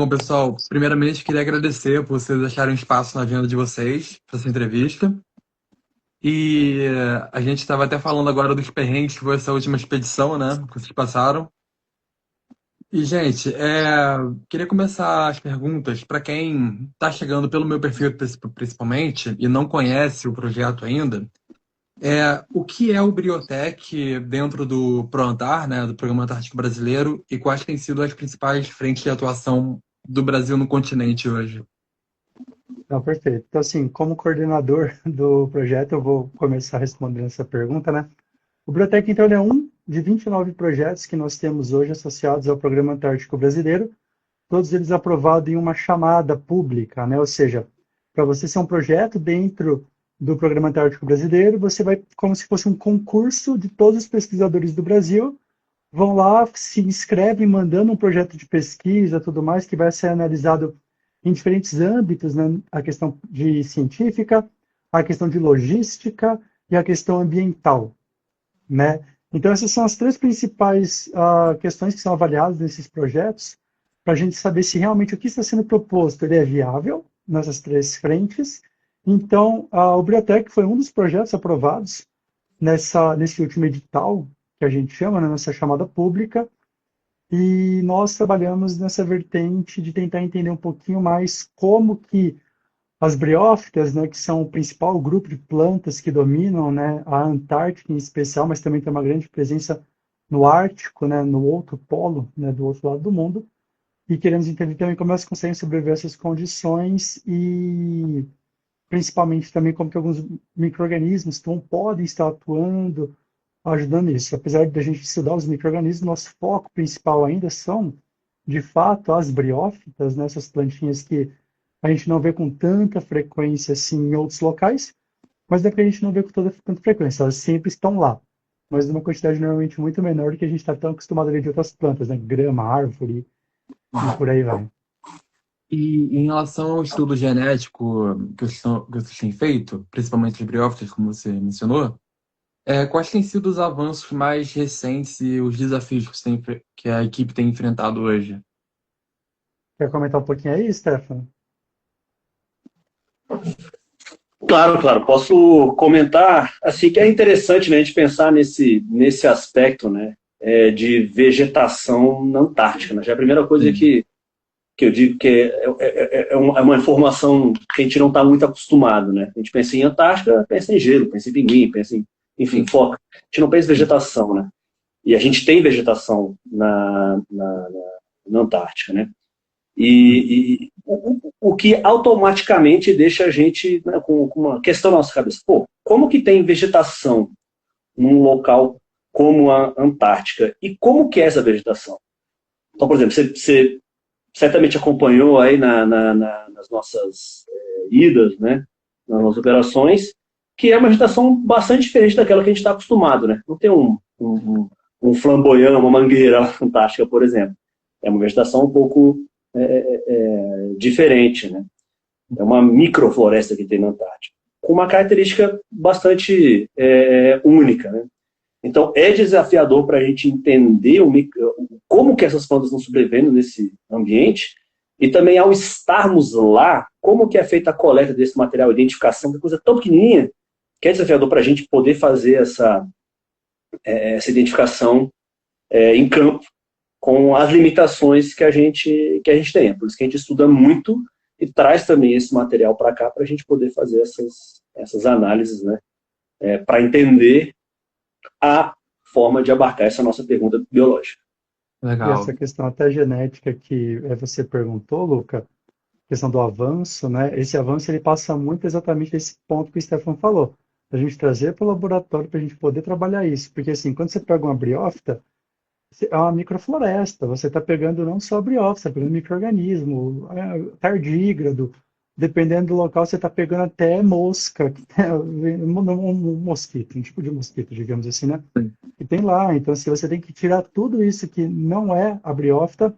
Bom, pessoal, primeiramente queria agradecer por vocês acharem um espaço na agenda de vocês para essa entrevista. A gente estava até falando agora dos perrengues que foi essa última expedição, né, que vocês passaram. Gente, queria começar as perguntas para quem está chegando pelo meu perfil principalmente e não conhece o projeto ainda. O que é o Briotech dentro do ProAntar, né, do Programa Antártico Brasileiro, e quais têm sido as principais frentes de atuação do Brasil no continente hoje? Não, perfeito. Então, assim, como coordenador do projeto, eu vou começar respondendo essa pergunta, né? O Biblioteca, então, ele é um de 29 projetos que nós temos hoje associados ao Programa Antártico Brasileiro, todos eles aprovados em uma chamada pública, né? Ou seja, para você ser um projeto dentro do Programa Antártico Brasileiro, você vai, como se fosse um concurso de todos os pesquisadores do Brasil, vão lá, se inscrevem, mandando um projeto de pesquisa, tudo mais, que vai ser analisado em diferentes âmbitos, né? A questão de científica, a questão de logística e a questão ambiental, né? Então, essas são as três principais questões que são avaliadas nesses projetos, para a gente saber se realmente o que está sendo proposto ele é viável nessas três frentes. Então, o Biotech foi um dos projetos aprovados nesse último edital, que a gente chama, né, nessa chamada pública, e nós trabalhamos nessa vertente de tentar entender um pouquinho mais como que as briófitas, né, que são o principal grupo de plantas que dominam, né, a Antártica em especial, mas também tem uma grande presença no Ártico, né, no outro polo, né, do outro lado do mundo, e queremos entender também como elas conseguem sobreviver a essas condições e principalmente também como que alguns micro-organismos podem estar atuando, ajudando nisso. Apesar de a gente estudar os micro-organismos, nosso foco principal ainda são, de fato, as briófitas, né, essas plantinhas que a gente não vê com tanta frequência assim em outros locais, mas não é porque a gente não vê com tanta frequência, elas sempre estão lá, mas numa quantidade normalmente muito menor do que a gente está tão acostumado a ver de outras plantas, né, grama, árvore e por aí vai. E em relação ao estudo genético que vocês têm feito, principalmente de briófitas, como você mencionou, quais têm sido os avanços mais recentes e os desafios que a equipe tem enfrentado hoje? Quer comentar um pouquinho aí, Stefano? Claro, claro. Posso comentar, assim, que é interessante, né, a gente pensar nesse aspecto, né, de vegetação na Antártica, né? Já é a primeira coisa Sim. que eu digo que é uma informação que a gente não está muito acostumado, né? A gente pensa em Antártica, pensa em gelo, pensa em pinguim, pensa em, enfim, Sim. foca. A gente não pensa em vegetação, né? E a gente tem vegetação na Antártica, né? E o que automaticamente deixa a gente, né, com uma questão na nossa cabeça. Pô, como que tem vegetação num local como a Antártica? E como que é essa vegetação? Então, por exemplo, você certamente acompanhou aí nas nossas idas, né, nas nossas operações, que é uma vegetação bastante diferente daquela que a gente está acostumado. Né? Não tem um flamboyant, uma mangueira fantástica, por exemplo. É uma vegetação um pouco diferente. Né? É uma microfloresta que tem na Antártica, com uma característica bastante única. Né? Então, é desafiador para a gente entender como que essas plantas estão sobrevivendo nesse ambiente e também, ao estarmos lá, como que é feita a coleta desse material, a identificação, que é coisa tão pequenininha, que é desafiador para a gente poder fazer essa identificação em campo com as limitações que a gente tem. Por isso que a gente estuda muito e traz também esse material para cá para a gente poder fazer essas análises, né? Para entender a forma de abarcar essa nossa pergunta biológica. E essa Legal. questão até genética que você perguntou, Luca, questão do avanço, né? Esse avanço ele passa muito exatamente desse ponto que o Stefan falou, a gente trazer para o laboratório para a gente poder trabalhar isso, porque assim, quando você pega uma briófita, é uma microfloresta, você está pegando não só briófita, você está pegando micro-organismo, tardígrado, dependendo do local, você está pegando até mosca, um mosquito, um tipo de mosquito, digamos assim, né? Sim. E tem lá, então se você tem que tirar tudo isso que não é a briófita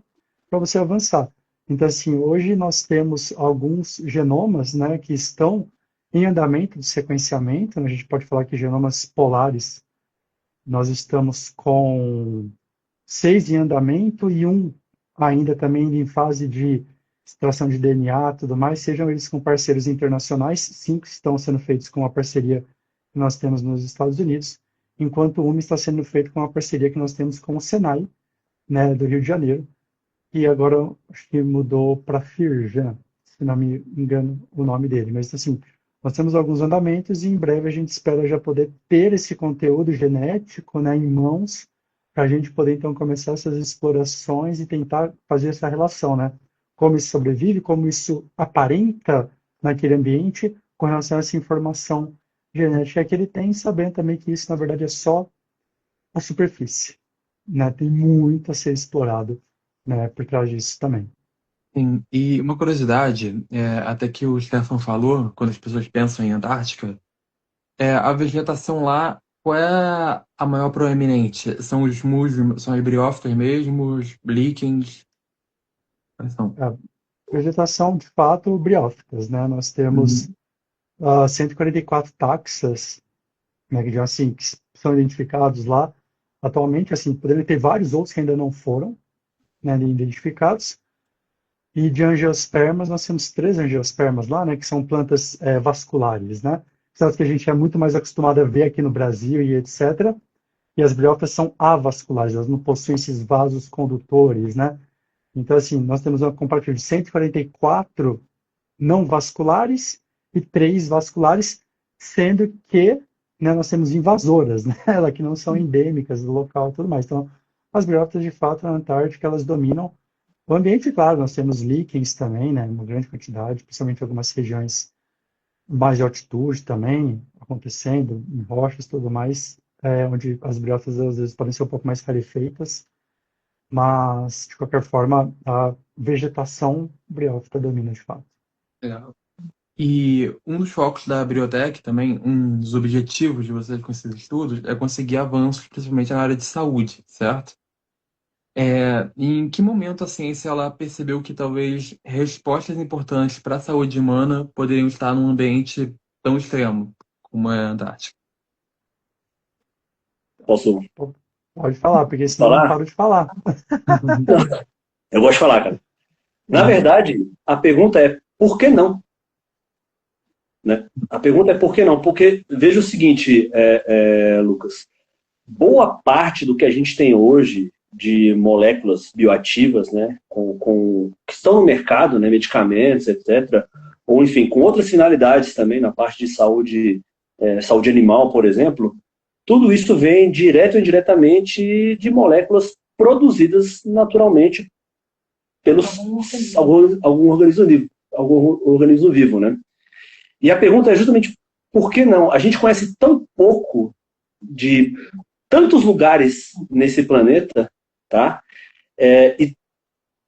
para você avançar. Então, assim, hoje nós temos alguns genomas, né, que estão em andamento de sequenciamento, né? A gente pode falar que genomas polares, nós estamos com 6 em andamento e um ainda também em fase de extração de DNA, tudo mais, sejam eles com parceiros internacionais, 5 estão sendo feitos com a parceria que nós temos nos Estados Unidos, enquanto uma está sendo feita com a parceria que nós temos com o Senai, né, do Rio de Janeiro, e agora acho que mudou para Firjan, se não me engano o nome dele, mas assim, nós temos alguns andamentos e em breve a gente espera já poder ter esse conteúdo genético, né, em mãos, para a gente poder então começar essas explorações e tentar fazer essa relação, né? Como isso sobrevive, como isso aparenta naquele ambiente com relação a essa informação genética que ele tem, sabendo também que isso na verdade é só a superfície, né? Tem muito a ser explorado, né, por trás disso também. Sim, e uma curiosidade, até que o Stefan falou, quando as pessoas pensam em Antártica, a vegetação lá, qual é a maior proeminente? São os musgos, são as briófitas mesmo, os líquens? Quais são? A vegetação, de fato, briófitas, né? Nós temos Uhum. 144 taxas, né, que já assim que são identificados lá atualmente, assim, poderiam ter vários outros que ainda não foram, né, identificados. E de angiospermas, nós temos 3 angiospermas lá, né, que são plantas vasculares, né? Certo que a gente é muito mais acostumado a ver aqui no Brasil e etc. E as briófitas são avasculares, elas não possuem esses vasos condutores, né? Então, assim, nós temos uma comparativa de 144 não vasculares e 3 vasculares, sendo que, né, nós temos invasoras, né, que não são endêmicas do local e tudo mais. Então, as briófitas, de fato, na Antártica, elas dominam o ambiente. Claro, nós temos líquens também, né, uma grande quantidade, principalmente em algumas regiões mais de altitude também, acontecendo, em rochas e tudo mais, onde as briófitas, às vezes, podem ser um pouco mais rarefeitas, mas, de qualquer forma, a vegetação briófita domina, de fato. Legal. E um dos focos da Biotech também, um dos objetivos de vocês com esses estudos, é conseguir avanços, principalmente na área de saúde, certo? Em que momento a ciência ela percebeu que talvez respostas importantes para a saúde humana poderiam estar num ambiente tão extremo como é a Antártica? Posso Pode falar, porque senão eu não falar? paro de falar. Eu gosto de falar, cara. Na Uhum. verdade, a pergunta é por que não? Né? A pergunta é por que não? Porque veja o seguinte, Lucas, boa parte do que a gente tem hoje de moléculas bioativas, né, que estão no mercado, né, medicamentos, etc., ou enfim, com outras finalidades também na parte de saúde, saúde animal, por exemplo, tudo isso vem direto ou indiretamente de moléculas produzidas naturalmente pelos algum organismo vivo, né? E a pergunta é justamente por que não? A gente conhece tão pouco de tantos lugares nesse planeta, tá?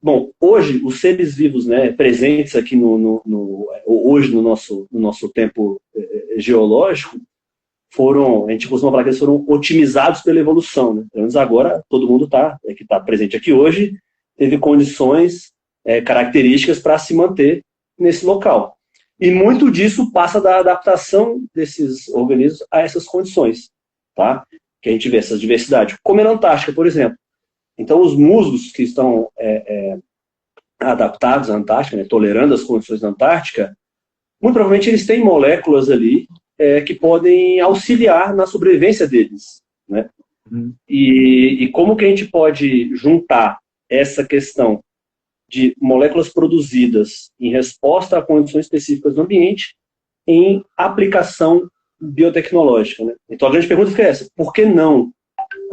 Bom, hoje os seres vivos, né, presentes aqui hoje no nosso tempo geológico, a gente costuma falar que eles foram otimizados pela evolução, né? Pelo menos agora todo mundo que está presente aqui hoje teve condições, características para se manter nesse local. E muito disso passa da adaptação desses organismos a essas condições, tá? Que a gente vê essa diversidade, como na Antártica, por exemplo. Então, os musgos que estão adaptados à Antártica, né, tolerando as condições da Antártica, muito provavelmente eles têm moléculas ali que podem auxiliar na sobrevivência deles, né? Uhum. E como que a gente pode juntar essa questão de moléculas produzidas em resposta a condições específicas do ambiente em aplicação biotecnológica, né? Então a grande pergunta fica essa: por que não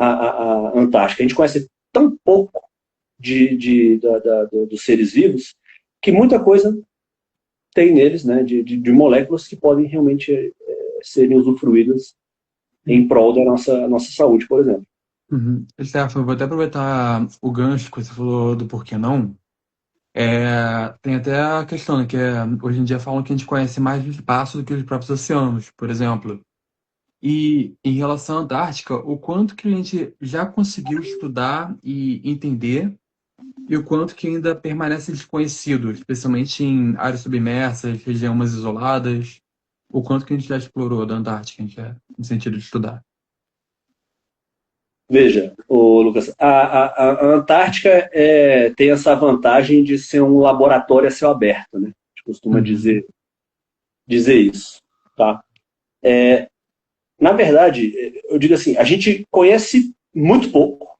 a Antártica? A gente conhece tão pouco dos seres vivos que muita coisa tem neles, né, de moléculas que podem realmente serem usufruídas em prol da nossa saúde, por exemplo. Uhum. Stefan, vou até aproveitar o gancho que você falou do porquê não. Tem até a questão, né, hoje em dia falam que a gente conhece mais do espaço do que os próprios oceanos, por exemplo. E em relação à Antártica, o quanto que a gente já conseguiu estudar e entender e o quanto que ainda permanece desconhecido, especialmente em áreas submersas, regiões mais isoladas, o quanto que a gente já explorou da Antártica, no sentido de estudar. Veja, Lucas, a Antártica tem essa vantagem de ser um laboratório a céu aberto, né? A gente costuma Uhum. dizer isso, tá? Na verdade, eu digo assim, a gente conhece muito pouco,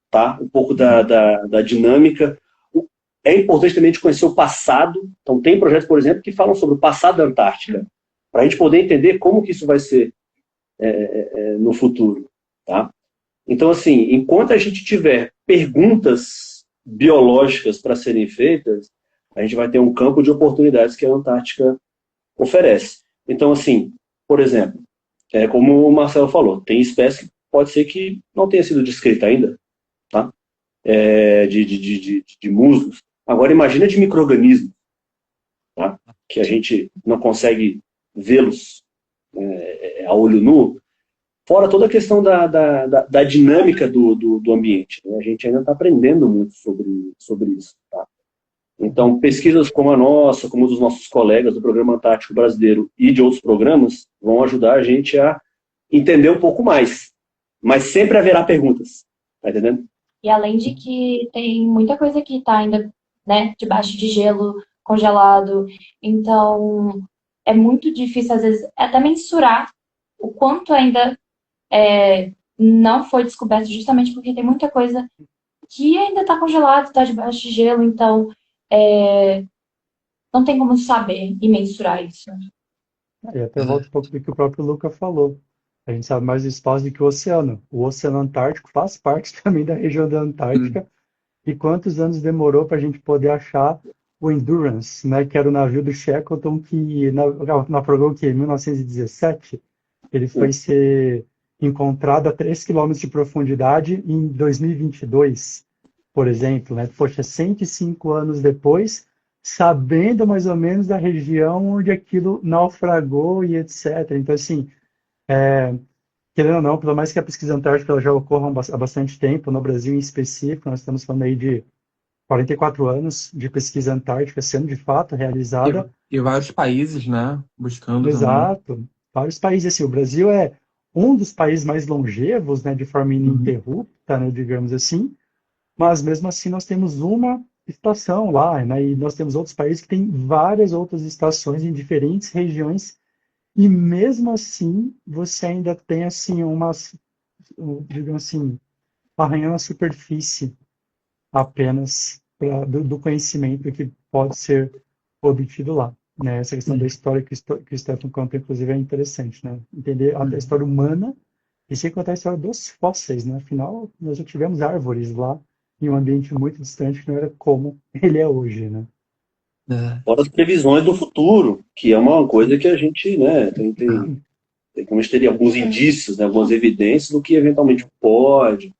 tá? Um pouco da dinâmica. É importante também a gente conhecer o passado. Então, tem projetos, por exemplo, que falam sobre o passado da Antártica, para a gente poder entender como que isso vai ser no futuro, tá? Então, assim, enquanto a gente tiver perguntas biológicas para serem feitas, a gente vai ter um campo de oportunidades que a Antártica oferece. Então, assim, por exemplo, como o Marcelo falou, tem espécie que pode ser que não tenha sido descrita ainda, tá? De musgos. Agora, imagina de micro-organismos, tá? Que a gente não consegue vê-los a olho nu, fora toda a questão da dinâmica do ambiente. Né? A gente ainda está aprendendo muito sobre isso. Tá? Então, pesquisas como a nossa, como dos nossos colegas do Programa Antártico Brasileiro e de outros programas, vão ajudar a gente a entender um pouco mais. Mas sempre haverá perguntas. Tá entendendo? E além de que tem muita coisa que está ainda, né, debaixo de gelo, congelado. Então, é muito difícil, às vezes, até mensurar o quanto ainda não foi descoberto, justamente porque tem muita coisa que ainda está congelado, está debaixo de gelo. Então, não tem como saber e mensurar isso. E até volta um pouco do que o próprio Luca falou. A gente sabe mais do espaço do que o oceano. O Oceano Antártico faz parte também da região da Hum. Antártica. E quantos anos demorou para a gente poder achar o Endurance, né, que era o navio do Shackleton que naufragou que em 1917 ele foi ser encontrado a 3 quilômetros de profundidade em 2022, por exemplo, né? Poxa, 105 anos depois, sabendo mais ou menos da região onde aquilo naufragou e etc. Então, assim, querendo ou não, pelo mais que a pesquisa antártica ela já ocorra há bastante tempo, no Brasil em específico, nós estamos falando aí de 44 anos de pesquisa antártica sendo de fato E, realizada. e vários países, né? Buscando também. Exato. Vários países, assim, o Brasil é um dos países mais longevos, né, de forma Uhum. ininterrupta, né, digamos assim, mas mesmo assim nós temos uma estação lá, né, e nós temos outros países que têm várias outras estações em diferentes regiões, e mesmo assim você ainda tem, assim, digamos assim, arranhando a superfície apenas do conhecimento que pode ser obtido lá. Né? Essa questão da Uhum. história que o Stephen conta, inclusive, é interessante. Né? Entender a Uhum. história humana e sem contar a história dos fósseis. Né? Afinal, nós já tivemos árvores lá em um ambiente muito distante que não era como ele é hoje. Né? É. Fora as previsões do futuro, que é uma coisa que a gente, né, como a gente teria alguns indícios, né, algumas evidências do que eventualmente pode Uhum.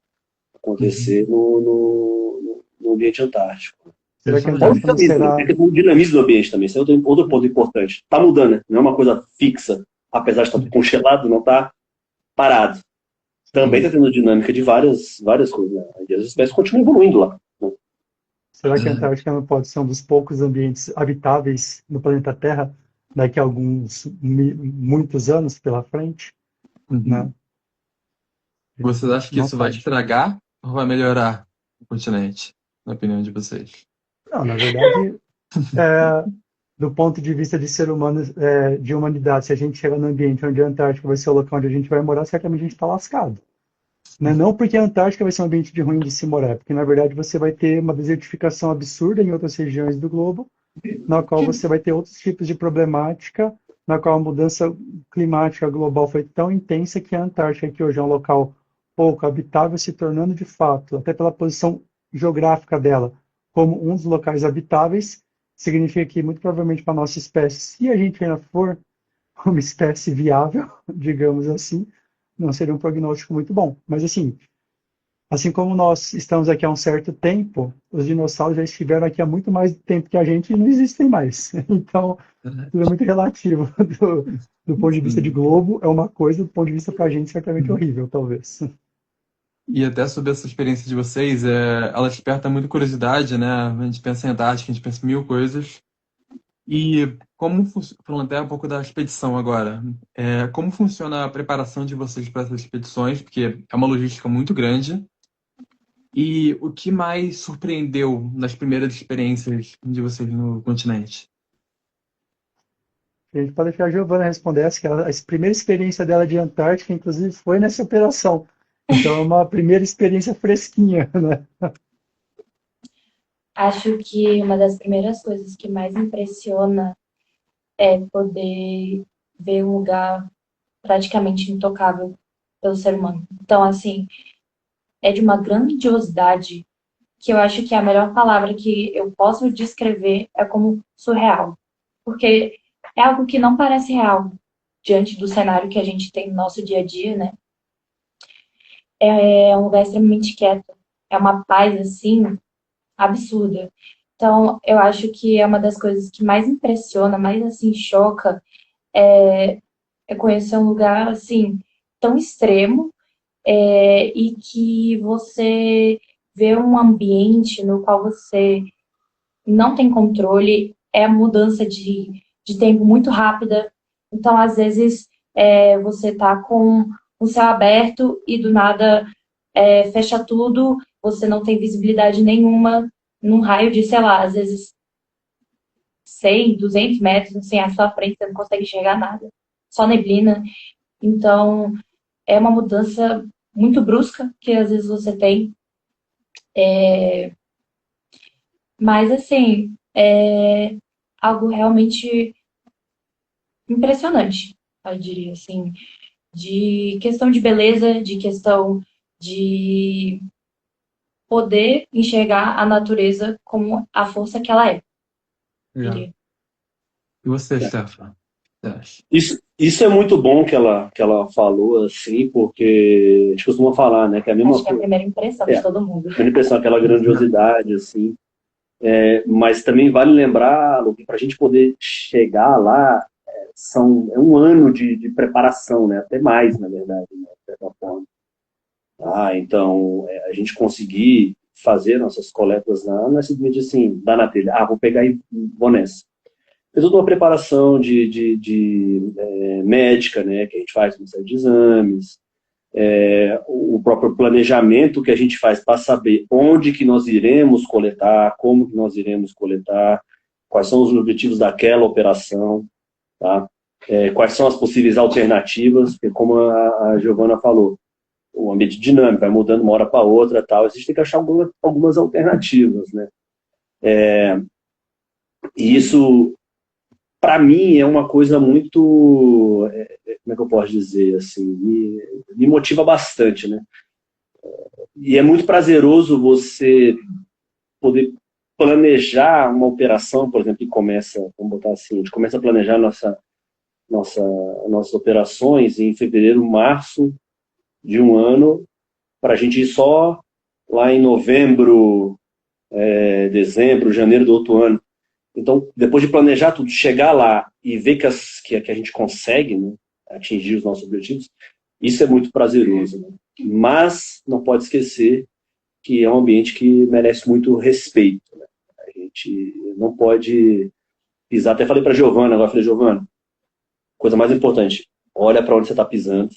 acontecer no ambiente antártico. Será que a Fora o Antártica não dinamismo, né? Tem será... a questão do dinamismo do ambiente também, esse é outro ponto importante. Está mudando, né? Não é uma coisa fixa, apesar de estar tudo congelado, não está parado. Também está tendo dinâmica de várias coisas. Né? E as espécies continuam evoluindo lá. Né? Será que a É. Antártica não pode ser um dos poucos ambientes habitáveis no planeta Terra daqui a muitos anos pela frente? Né? Uhum. Você acha que Não isso vai sabe. estragar ou vai melhorar o continente, na opinião de vocês? Não, na verdade, do ponto de vista de ser humano, de humanidade, se a gente chegar no ambiente onde a Antártica vai ser o local onde a gente vai morar, certamente a gente está lascado. Né? Não porque a Antártica vai ser um ambiente de ruim de se morar, porque na verdade você vai ter uma desertificação absurda em outras regiões do globo, na qual você vai ter outros tipos de problemática, na qual a mudança climática global foi tão intensa que a Antártica, que hoje é um local pouco habitável, se tornando de fato, até pela posição geográfica dela, como um dos locais habitáveis, significa que muito provavelmente para a nossa espécie, se a gente ainda for uma espécie viável, digamos assim, não seria um prognóstico muito bom. Mas assim como nós estamos aqui há um certo tempo, os dinossauros já estiveram aqui há muito mais tempo que a gente e não existem mais. Então, tudo é muito relativo. Do ponto de vista de Sim. globo, é uma coisa, do ponto de vista para a gente, certamente horrível, talvez. E até sobre essa experiência de vocês, ela desperta muita curiosidade, né? A gente pensa em Antártica, a gente pensa em mil coisas. E falando até um pouco da expedição agora, como funciona a preparação de vocês para essas expedições? Porque é uma logística muito grande. E o que mais surpreendeu nas primeiras experiências de vocês no continente? A gente pode deixar a Giovana responder essa, que a primeira experiência dela de Antártica, inclusive, foi nessa operação. Então, é uma primeira experiência fresquinha, né? Acho que uma das primeiras coisas que mais impressiona é poder ver um lugar praticamente intocável pelo ser humano. Então, assim, é de uma grandiosidade que eu acho que a melhor palavra que eu posso descrever é como surreal. Porque é algo que não parece real diante do cenário que a gente tem no nosso dia a dia, né? É um lugar extremamente quieto. É uma paz, assim, absurda. Então, eu acho que é uma das coisas que mais impressiona, mais, assim, choca, é conhecer um lugar, assim, tão extremo, e que você vê um ambiente no qual você não tem controle, é a mudança de tempo muito rápida. Então, às vezes, você tá com o céu aberto e do nada fecha tudo, você não tem visibilidade nenhuma num raio de, sei lá, às vezes 100, 200 metros, assim, à sua frente, você não consegue enxergar nada, só neblina. Então, é uma mudança muito brusca que às vezes você tem, mas, assim, é algo realmente impressionante, eu diria, assim, de questão de beleza, de questão de poder enxergar a natureza como a força que ela é, eu Já. diria. E você, Stefan? O que você acha? Isso é muito bom que ela falou, assim, porque a gente costuma falar, né, que é a mesma Acho que é a coisa. primeira impressão de É, todo mundo. a impressão, aquela grandiosidade, assim. Mas também vale lembrar, Lu, que para a gente poder chegar lá, é um ano de preparação, né? Até mais, na verdade, né? De certa forma. Então, a gente conseguir fazer nossas coletas lá, não é simplesmente assim, dar na telha, vou pegar e vou nessa. É toda uma preparação médica, né? Que a gente faz uma série de exames, o próprio planejamento que a gente faz para saber onde que nós iremos coletar, como que nós iremos coletar, quais são os objetivos daquela operação, tá? Quais são as possíveis alternativas, porque como a Giovana falou, o ambiente dinâmico vai mudando uma hora para outra, tal, a gente tem que achar algumas alternativas, né? E isso, para mim, é uma coisa muito, como é que eu posso dizer, assim, me motiva bastante, né? E é muito prazeroso você poder planejar uma operação, por exemplo, que começa, vamos botar assim, a gente começa a planejar nossas operações em fevereiro, março de um ano, para a gente ir só lá em novembro, dezembro, janeiro do outro ano. Então, depois de planejar tudo, chegar lá e ver que a gente consegue, né, atingir os nossos objetivos, isso é muito prazeroso. Né? Mas não pode esquecer que é um ambiente que merece muito respeito. Né? A gente não pode pisar. Até falei para a Giovana, agora falei, Giovana, coisa mais importante, olha para onde você está pisando,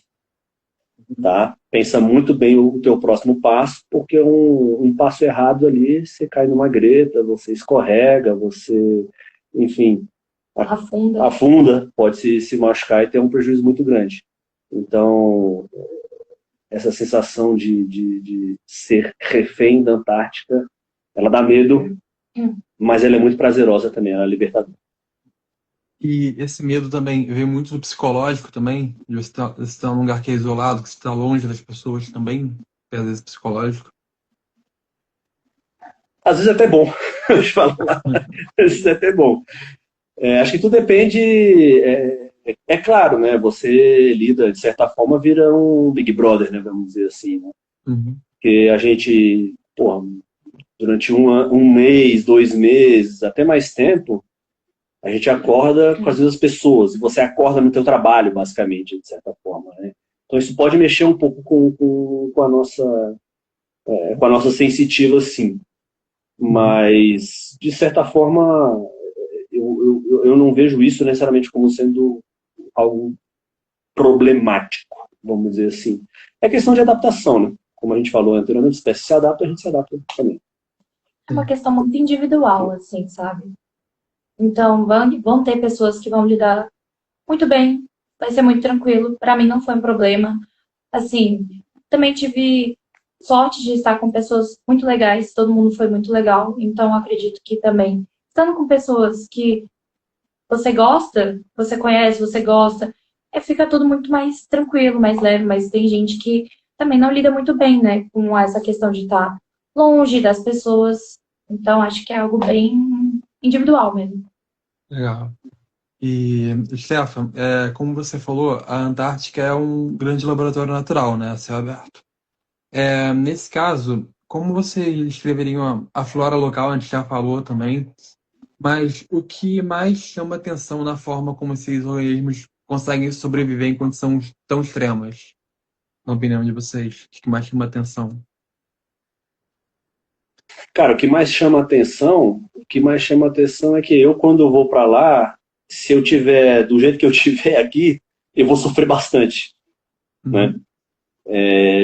tá? Pensa muito bem o teu próximo passo, porque um passo errado ali, você cai numa greta, você escorrega, você, enfim, afunda, pode se machucar e ter um prejuízo muito grande. Então, essa sensação de ser refém da Antártica, ela dá medo, mas ela é muito prazerosa também, ela é libertadora. E esse medo também vem muito do psicológico também, de você estar num lugar que é isolado, que você está longe das pessoas também, às vezes psicológico. Às vezes é até bom, deixa eu falar. Às vezes é até bom. Acho que tudo depende, claro, né? Você lida, de certa forma, vira um Big Brother, né? Vamos dizer assim, né? Uhum. Porque a gente, porra, durante um mês, 2 meses, até mais tempo, a gente acorda com as mesmas pessoas, e você acorda no teu trabalho, basicamente, de certa forma, né? Então isso pode mexer um pouco com a nossa sensitiva, sim. Mas, de certa forma, eu não vejo isso necessariamente como sendo algo problemático, vamos dizer assim. É questão de adaptação, né? Como a gente falou anteriormente, a espécie se adapta, a gente se adapta também. É uma questão muito individual, assim, sabe? Então, vão ter pessoas que vão lidar muito bem, vai ser muito tranquilo. Para mim não foi um problema. Assim, também tive sorte de estar com pessoas muito legais, todo mundo foi muito legal. Então, acredito que também, estando com pessoas que você gosta, você conhece, você gosta, fica tudo muito mais tranquilo, mais leve. Mas tem gente que também não lida muito bem, né, com essa questão de estar longe das pessoas. Então, acho que é algo bem individual mesmo. Legal. E, Stefan, como você falou, a Antártica é um grande laboratório natural, né, a céu aberto. Nesse caso, como vocês descreveriam a flora local? A gente já falou também, mas o que mais chama atenção na forma como esses organismos conseguem sobreviver em condições tão extremas, na opinião de vocês? O que mais chama atenção? Cara, o que mais chama atenção é que eu, quando eu vou para lá, se eu tiver do jeito que eu tiver aqui, eu vou sofrer bastante, né? Uhum.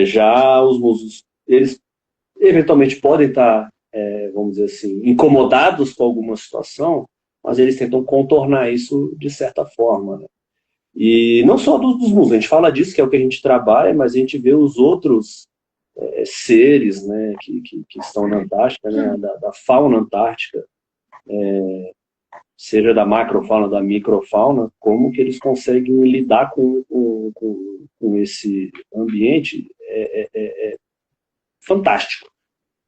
Já os musos, eles eventualmente podem estar, vamos dizer assim, incomodados com alguma situação, mas eles tentam contornar isso de certa forma, né? E não só dos musos, a gente fala disso, que é o que a gente trabalha, mas a gente vê os outros seres, né, que estão na Antártica, né, da fauna antártica, seja da macrofauna, da microfauna, como que eles conseguem lidar com esse ambiente fantástico.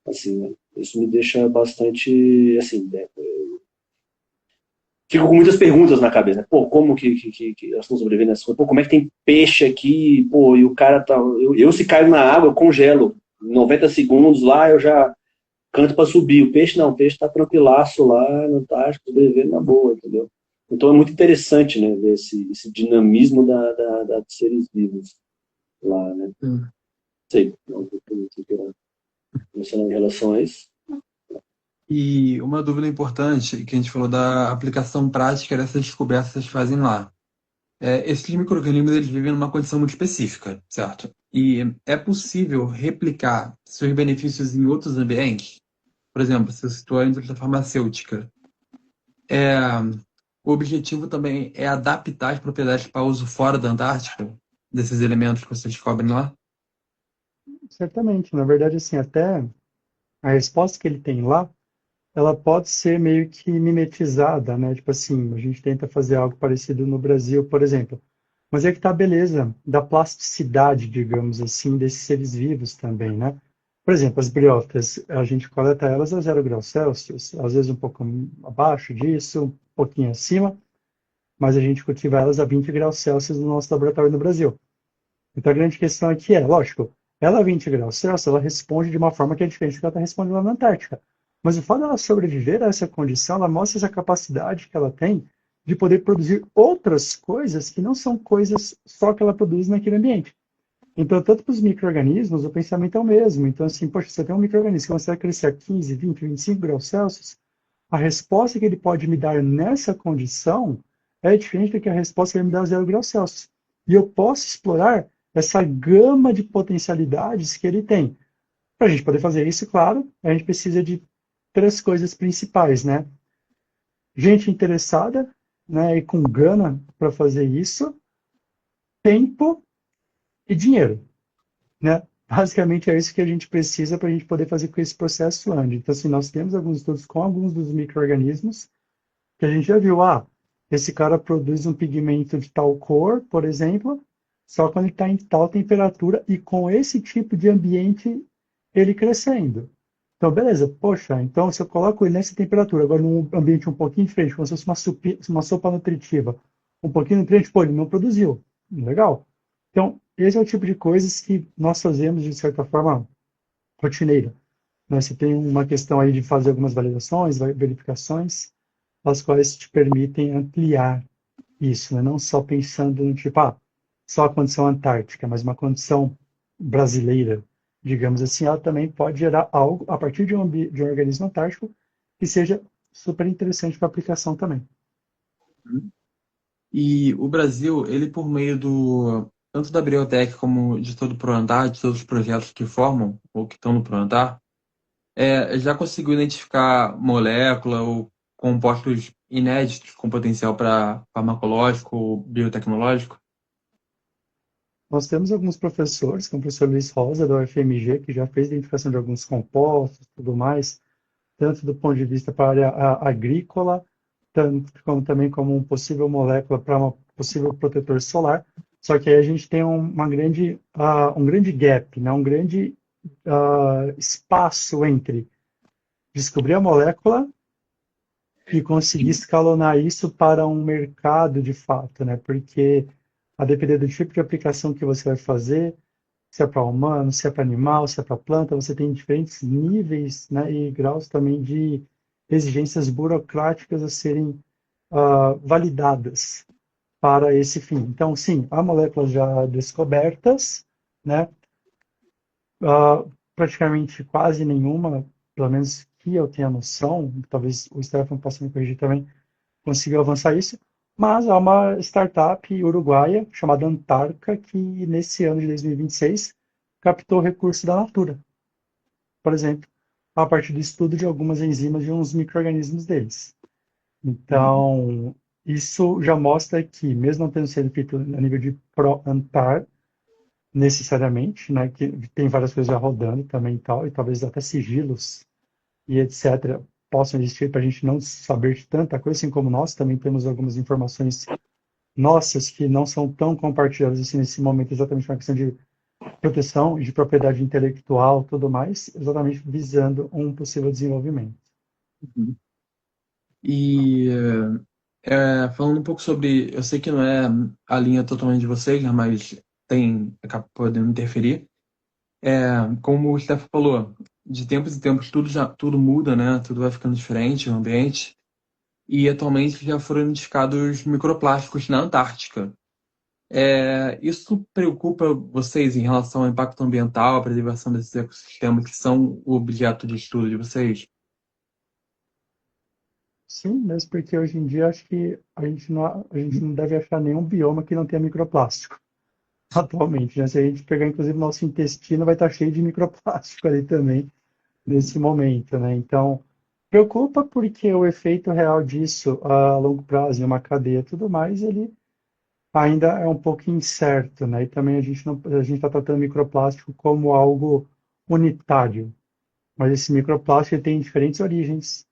Assim, né? Isso me deixa bastante, assim, fico com muitas perguntas na cabeça, né? Pô, como que elas estão sobrevivendo nessa coisa? Pô, como é que tem peixe aqui? Pô, e o cara tá... Eu se caio na água, eu congelo. Em 90 segundos lá, eu já canto para subir. O peixe não, o peixe tá tranquilaço lá no Antártico, sobrevivendo na boa, entendeu? Então é muito interessante, né, ver esse dinamismo dos seres vivos lá, né? Sei, não sei em relação a isso. E uma dúvida importante, que a gente falou da aplicação prática dessas descobertas que vocês fazem lá. Esses micro-organismos eles vivem numa condição muito específica, certo? E é possível replicar seus benefícios em outros ambientes? Por exemplo, você citou a indústria farmacêutica. É, o objetivo também é adaptar as propriedades para uso fora da Antártica, desses elementos que vocês descobrem lá? Certamente. Na verdade, assim, até a resposta que ele tem lá, ela pode ser meio que mimetizada, né? Tipo assim, a gente tenta fazer algo parecido no Brasil, por exemplo. Mas é que tá a beleza da plasticidade, digamos assim, desses seres vivos também, né? Por exemplo, as briófitas, a gente coleta elas a 0 graus Celsius, às vezes um pouco abaixo disso, um pouquinho acima, mas a gente cultiva elas a 20 graus Celsius no nosso laboratório no Brasil. Então a grande questão aqui é, lógico, ela a 20 graus Celsius, ela responde de uma forma que é diferente do que ela está respondendo lá na Antártica. Mas o fato dela sobreviver a essa condição, ela mostra essa capacidade que ela tem de poder produzir outras coisas que não são coisas só que ela produz naquele ambiente. Então, tanto para os micro-organismos, o pensamento é o mesmo. Então, assim, poxa, você tem um micro-organismo que consegue crescer a 15, 20, 25 graus Celsius, a resposta que ele pode me dar nessa condição é diferente do que a resposta que ele me dá a 0 graus Celsius. E eu posso explorar essa gama de potencialidades que ele tem. Para a gente poder fazer isso, claro, a gente precisa de 3 coisas principais, né? Gente interessada, né, e com gana para fazer isso, tempo e dinheiro, né? Basicamente é isso que a gente precisa para a gente poder fazer com que esse processo ande. Então, assim, nós temos alguns estudos com alguns dos micro-organismos que a gente já viu, esse cara produz um pigmento de tal cor, por exemplo, só quando ele está em tal temperatura e com esse tipo de ambiente ele crescendo. Então, beleza, poxa, então se eu coloco ele nessa temperatura, agora num ambiente um pouquinho diferente, como se fosse uma sopa nutritiva, um pouquinho nutriente, pô, ele não produziu. Legal. Então, esse é o tipo de coisas que nós fazemos, de certa forma, rotineira. Né? Você tem uma questão aí de fazer algumas validações, verificações, as quais te permitem ampliar isso, né? Não só pensando no tipo, só a condição antártica, mas uma condição brasileira, digamos assim, ela também pode gerar algo a partir de um organismo antártico que seja super interessante para aplicação também. E o Brasil, ele por meio tanto da Briotech como de todo o Proantar, de todos os projetos que formam ou que estão no Proantar, já conseguiu identificar molécula ou compostos inéditos com potencial para farmacológico ou biotecnológico? Nós temos alguns professores, como o professor Luiz Rosa, da UFMG, que já fez identificação de alguns compostos e tudo mais, tanto do ponto de vista para a área agrícola, tanto como também como um possível molécula para um possível protetor solar. Só que aí a gente tem um grande gap, né? Um grande espaço entre descobrir a molécula e conseguir escalonar isso para um mercado de fato, né? Porque a depender do tipo de aplicação que você vai fazer, se é para humano, se é para animal, se é para planta, você tem diferentes níveis, né, e graus também de exigências burocráticas a serem validadas para esse fim. Então, sim, há moléculas já descobertas, né, praticamente quase nenhuma, pelo menos que eu tenha noção, talvez o Stefan possa me corrigir também, conseguiu avançar isso, mas há uma startup uruguaia chamada Antarca que nesse ano de 2026 captou recursos da Natura, por exemplo, a partir do estudo de algumas enzimas de uns micro-organismos deles. Então, isso já mostra que, mesmo não tendo sido feito a nível de Pro-Antar, necessariamente, né, que tem várias coisas já rodando também e tal, e talvez até sigilos e etc., possam existir para a gente não saber de tanta coisa, assim como nós também temos algumas informações nossas que não são tão compartilhadas assim nesse momento, exatamente uma questão de proteção e de propriedade intelectual, tudo mais, exatamente visando um possível desenvolvimento. E falando um pouco sobre, eu sei que não é a linha totalmente de vocês, né, mas acaba podendo interferir. Como o Steph falou, de tempos em tempos tudo muda, né? Tudo vai ficando diferente, o ambiente. E atualmente já foram identificados microplásticos na Antártica. Isso preocupa vocês em relação ao impacto ambiental, à preservação desses ecossistemas que são o objeto de estudo de vocês? Sim, mesmo porque hoje em dia acho que a gente não deve achar nenhum bioma que não tenha microplástico atualmente, né? Se a gente pegar inclusive nosso intestino, vai estar cheio de microplástico ali também nesse momento, né? Então, preocupa porque o efeito real disso a longo prazo, em uma cadeia e tudo mais, ele ainda é um pouco incerto, né? E também a gente está tratando microplástico como algo unitário, mas esse microplástico ele tem diferentes origens,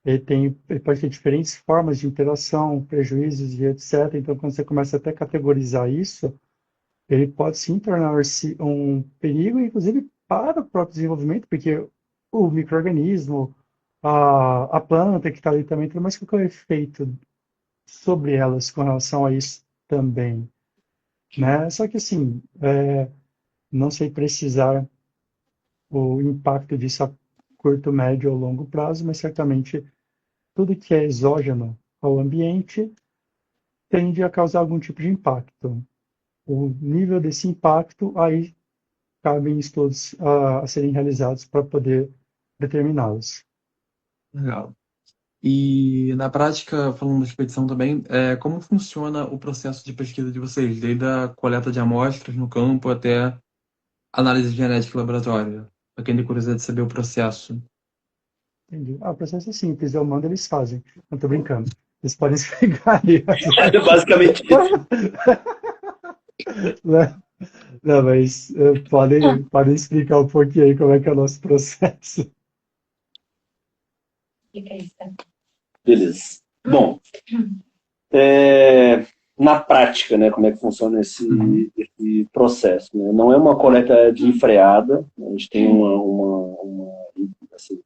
ele pode ter diferentes formas de interação, prejuízos e etc. Então, quando você começa até a categorizar isso, ele pode sim tornar-se um perigo, inclusive para o próprio desenvolvimento, porque o micro-organismo, a planta que está ali também, tudo mais, qual é o efeito sobre elas com relação a isso também, né? Só que assim, não sei precisar o impacto disso a curto, médio ou longo prazo, mas certamente tudo que é exógeno ao ambiente tende a causar algum tipo de impacto. O nível desse impacto, aí cabem estudos a serem realizados para poder determiná-los. Legal. E na prática, falando da expedição também, como funciona o processo de pesquisa de vocês, desde a coleta de amostras no campo até análise genética em laboratório? Para quem tem curiosidade de saber o processo. Entendi. O processo é simples, eu mando, eles fazem. Não estou brincando. Eles podem explicar aí. É basicamente isso. Não, não, mas podem explicar um pouquinho aí como é que é o nosso processo. Fica isso, tá? Beleza. Bom, na prática, né, como é que funciona esse processo? Né? Não é uma coleta desenfreada, a gente tem assim,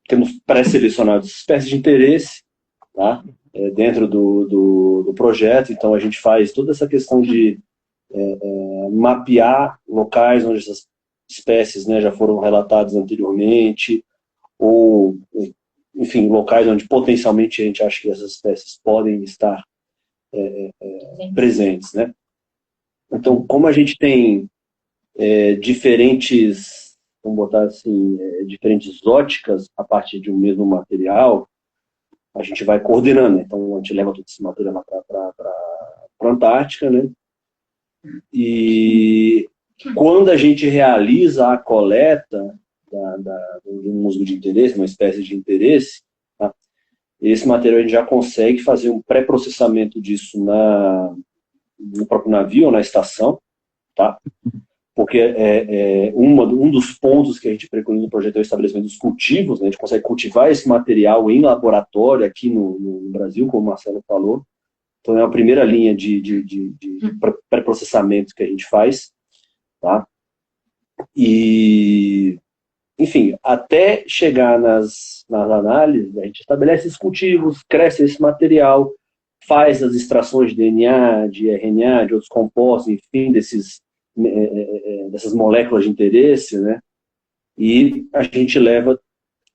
temos pré-selecionadas espécies de interesse, tá? Dentro do projeto, então a gente faz toda essa questão de mapear locais onde essas espécies, né, já foram relatadas anteriormente, ou, enfim, locais onde potencialmente a gente acha que essas espécies podem estar presentes, né? Então, como a gente tem diferentes, vamos botar assim, diferentes óticas a partir de um mesmo material, a gente vai coordenando, né? Então a gente leva todo esse material para a Antártica, né? E quando a gente realiza a coleta de um musgo de interesse, uma espécie de interesse, tá? Esse material a gente já consegue fazer um pré-processamento disso no próprio navio ou na estação, tá? Porque um dos pontos que a gente preconiza no projeto é o estabelecimento dos cultivos, né? A gente consegue cultivar esse material em laboratório aqui no Brasil, como o Marcelo falou. Então é a primeira linha de pré-processamento que a gente faz, tá? E, enfim, até chegar nas análises, a gente estabelece esses cultivos, cresce esse material, faz as extrações de DNA, de RNA, de outros compostos, enfim, dessas moléculas de interesse, né? E a gente leva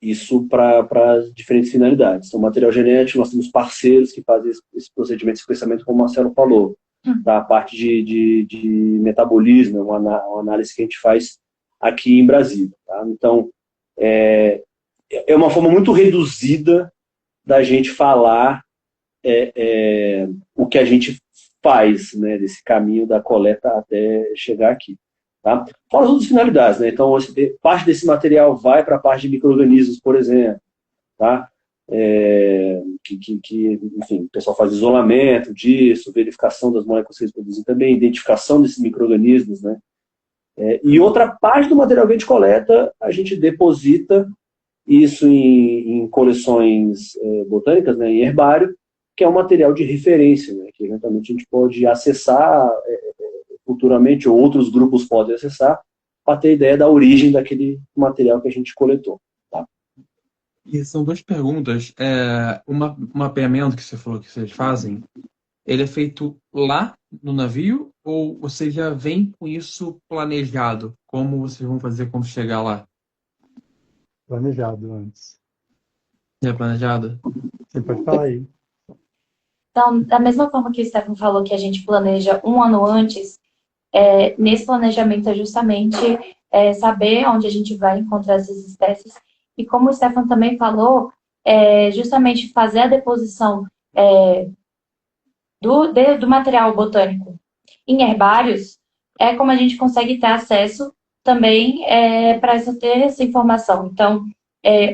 isso para diferentes finalidades. Então, material genético, nós temos parceiros que fazem esse procedimento de sequenciamento, como o Marcelo falou, da parte de metabolismo, uma análise que a gente faz aqui em Brasília. Tá? Então, é uma forma muito reduzida da gente falar o que a gente faz, né, desse caminho da coleta até chegar aqui. Tá? Fora as outras finalidades, né? Então, parte desse material vai para a parte de micro-organismos, por exemplo, tá? Enfim, o pessoal faz isolamento disso, verificação das moléculas que eles produzem também, identificação desses micro-organismos, né? E outra parte do material que a gente coleta, a gente deposita isso em coleções botânicas, né, em herbário, que é um material de referência, né, que eventualmente a gente pode acessar futuramente, ou outros grupos podem acessar, para ter ideia da origem daquele material que a gente coletou. Tá? E são duas perguntas. O mapeamento que você falou que vocês fazem, ele é feito lá no navio ou você já vem com isso planejado? Como vocês vão fazer quando chegar lá? Planejado antes. É planejado? Você pode falar aí. Então, da mesma forma que o Stefano falou que a gente planeja um ano antes, nesse planejamento é justamente saber onde a gente vai encontrar essas espécies. E como o Stefano também falou, justamente fazer a deposição do material botânico em herbários é como a gente consegue ter acesso também para ter essa informação. Então,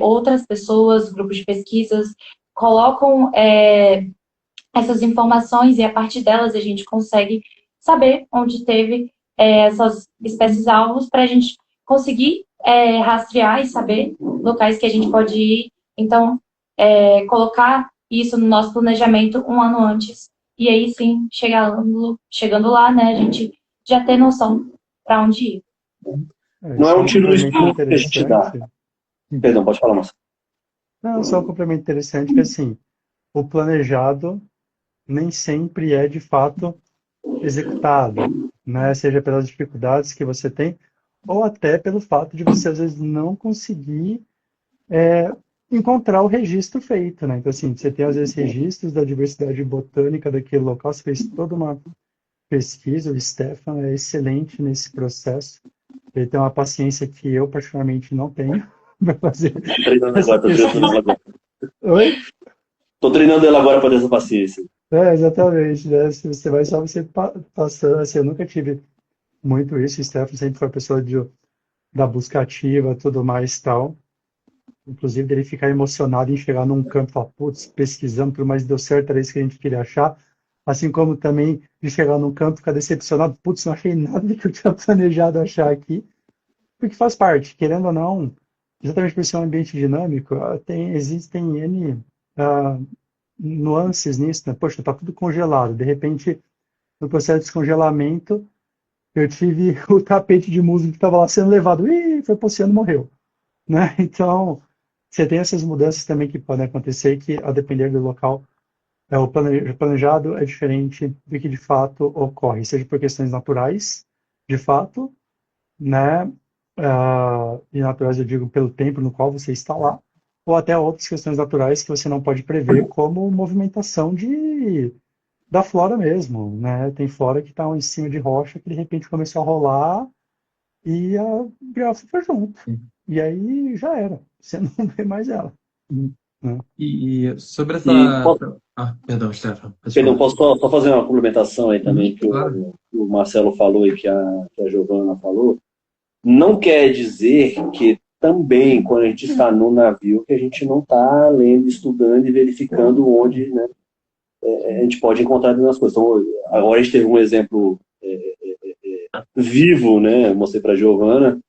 outras pessoas, grupos de pesquisas, colocam essas informações e a partir delas a gente consegue saber onde teve essas espécies-alvos para a gente conseguir rastrear e saber locais que a gente pode ir. Então, colocar isso no nosso planejamento um ano antes. E aí sim, chegando lá, né, a gente já ter noção para onde ir. Não é um tiro no escuro que a gente dá. Perdão, pode falar, Marcelo. Não, só um complemento interessante que, assim, o planejado nem sempre é, de fato, executado, né? Seja pelas dificuldades que você tem, ou até pelo fato de você, às vezes, não conseguir encontrar o registro feito, né? Então, assim, você tem, às vezes, registros da diversidade botânica daquele local, você fez toda uma pesquisa, o Stefan é excelente nesse processo, ele tem uma paciência que eu, particularmente, não tenho para fazer essa pesquisa. Oi? Estou treinando ela agora para ter essa paciência. Exatamente, né? Se você vai só você passando, assim, eu nunca tive muito isso, o Stefan sempre foi a pessoa da busca ativa, tudo mais e tal. Inclusive, dele ficar emocionado em chegar num campo e falar, putz, pesquisando, tudo mais deu certo, era isso que a gente queria achar. Assim como também de chegar num campo e ficar decepcionado, putz, não achei nada do que eu tinha planejado achar aqui. Porque faz parte, querendo ou não, exatamente por ser um ambiente dinâmico, existem N nuances nisso, né? Poxa, tá tudo congelado. De repente, no processo de descongelamento, eu tive o tapete de musgo que estava lá sendo levado. Ih, foi pro oceano, morreu. Né? Então, você tem essas mudanças também que podem acontecer, que a depender do local, o planejado é diferente do que de fato ocorre, seja por questões naturais, de fato, né? E naturais eu digo pelo tempo no qual você está lá, ou até outras questões naturais que você não pode prever, como movimentação da flora mesmo, né? Tem flora que está em cima de rocha que de repente começou a rolar e a biosfera foi junto. E aí já era, você não vê mais ela. né? E sobre E, essa. Ah, perdão, Stefan, pode perdão, falar. posso só fazer uma complementação aí também, que Claro. o Marcelo falou e que a Giovana falou. Não quer dizer que também, quando a gente está no navio, que a gente não está lendo, estudando e verificando onde, né, a gente pode encontrar algumas coisas. Então, agora a gente teve um exemplo vivo, né? Eu mostrei para a Giovana.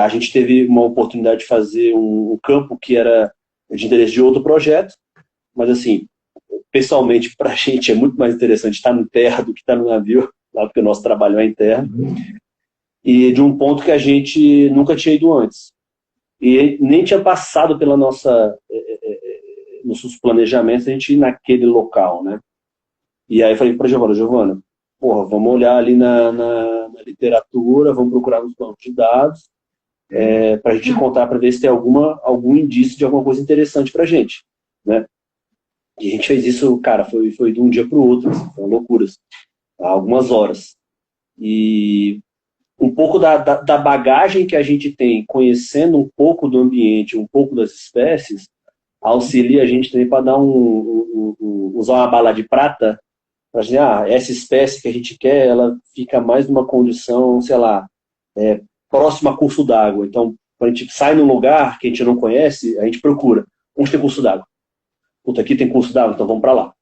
A gente teve uma oportunidade de fazer um campo que era de interesse de outro projeto, mas assim, pessoalmente, para a gente é muito mais interessante estar no terra do que estar no navio, lá porque o nosso trabalho é em terra, e de um ponto que a gente nunca tinha ido antes. E nem tinha passado pela nossos planejamentos a gente ir naquele local, né? E aí eu falei para Giovana, porra, vamos olhar ali na literatura, vamos procurar nos bancos de dados, para a gente encontrar, para ver se tem algum indício de alguma coisa interessante para a gente, né? E a gente fez isso, cara, foi de um dia para o outro, assim, foram loucuras, algumas horas. E um pouco da bagagem que a gente tem, conhecendo um pouco do ambiente, um pouco das espécies, auxilia a gente também para dar usar uma bala de prata, para dizer, essa espécie que a gente quer, ela fica mais numa condição, sei lá, próxima a curso d'água. Então, quando a gente sai num lugar que a gente não conhece, a gente procura. Onde tem curso d'água? Puta, aqui tem curso d'água, então vamos para lá.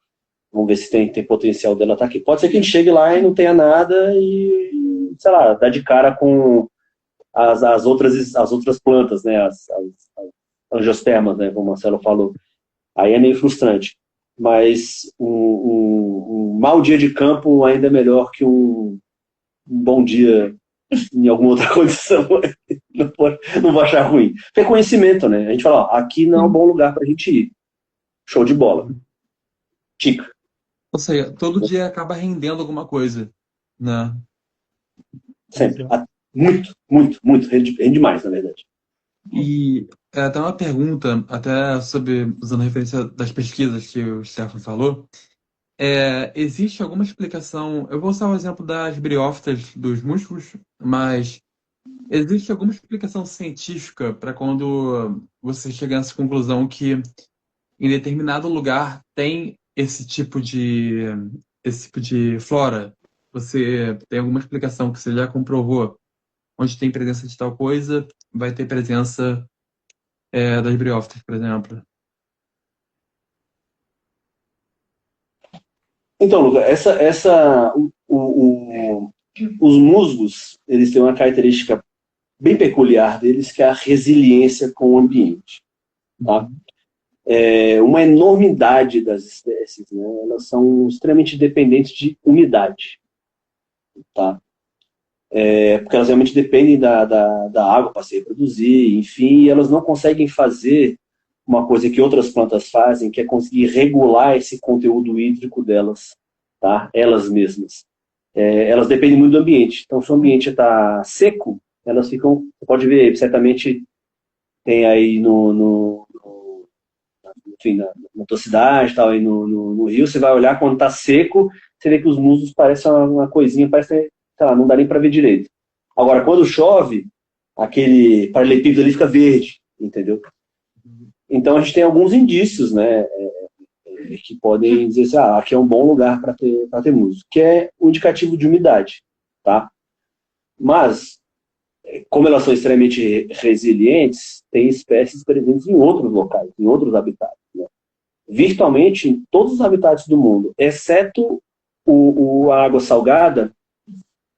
Vamos ver se tem potencial dela estar aqui. Pode ser que a gente chegue lá e não tenha nada e, sei lá, dá de cara com as outras plantas, né? As angiospermas, né? Como o Marcelo falou. Aí é meio frustrante. Mas um mau dia de campo ainda é melhor que um bom dia em alguma outra condição. Não vou achar ruim. Tem conhecimento, né? A gente fala, aqui não é um bom lugar para a gente ir. Show de bola. Tica. Ou seja, todo dia acaba rendendo alguma coisa, né? Sempre. Muito, muito, muito. Rende demais, na verdade. E até uma pergunta, até sobre, usando a referência das pesquisas que o Stefan falou, existe alguma explicação, eu vou usar o exemplo das briófitas dos músculos, mas existe alguma explicação científica para quando você chega nessa conclusão que em determinado lugar tem esse tipo de flora? Você tem alguma explicação que você já comprovou? Onde tem presença de tal coisa, vai ter presença das briófitas, por exemplo. Então, Luca, os musgos, eles têm uma característica bem peculiar deles, que é a resiliência com o ambiente. Tá? Uma enormidade das espécies, né? Elas são extremamente dependentes de umidade. Tá? Porque elas realmente dependem da água para se reproduzir, enfim, e elas não conseguem fazer uma coisa que outras plantas fazem, que é conseguir regular esse conteúdo hídrico delas, tá? Elas mesmas. Elas dependem muito do ambiente. Então, se o ambiente está seco, elas ficam, você pode ver, certamente tem aí enfim, na tua cidade, tal, aí no Rio, você vai olhar quando está seco, você vê que os musgos parecem uma coisinha, parece, sei lá, não dá nem para ver direito. Agora, quando chove, aquele paralelepípedo ali fica verde, entendeu? Então, a gente tem alguns indícios, né, que podem dizer assim, aqui é um bom lugar para ter musgo, que é o indicativo de umidade, tá? Mas, como elas são extremamente resilientes, tem espécies presentes em outros locais, em outros habitats, né? Virtualmente em todos os habitats do mundo, exceto a água salgada,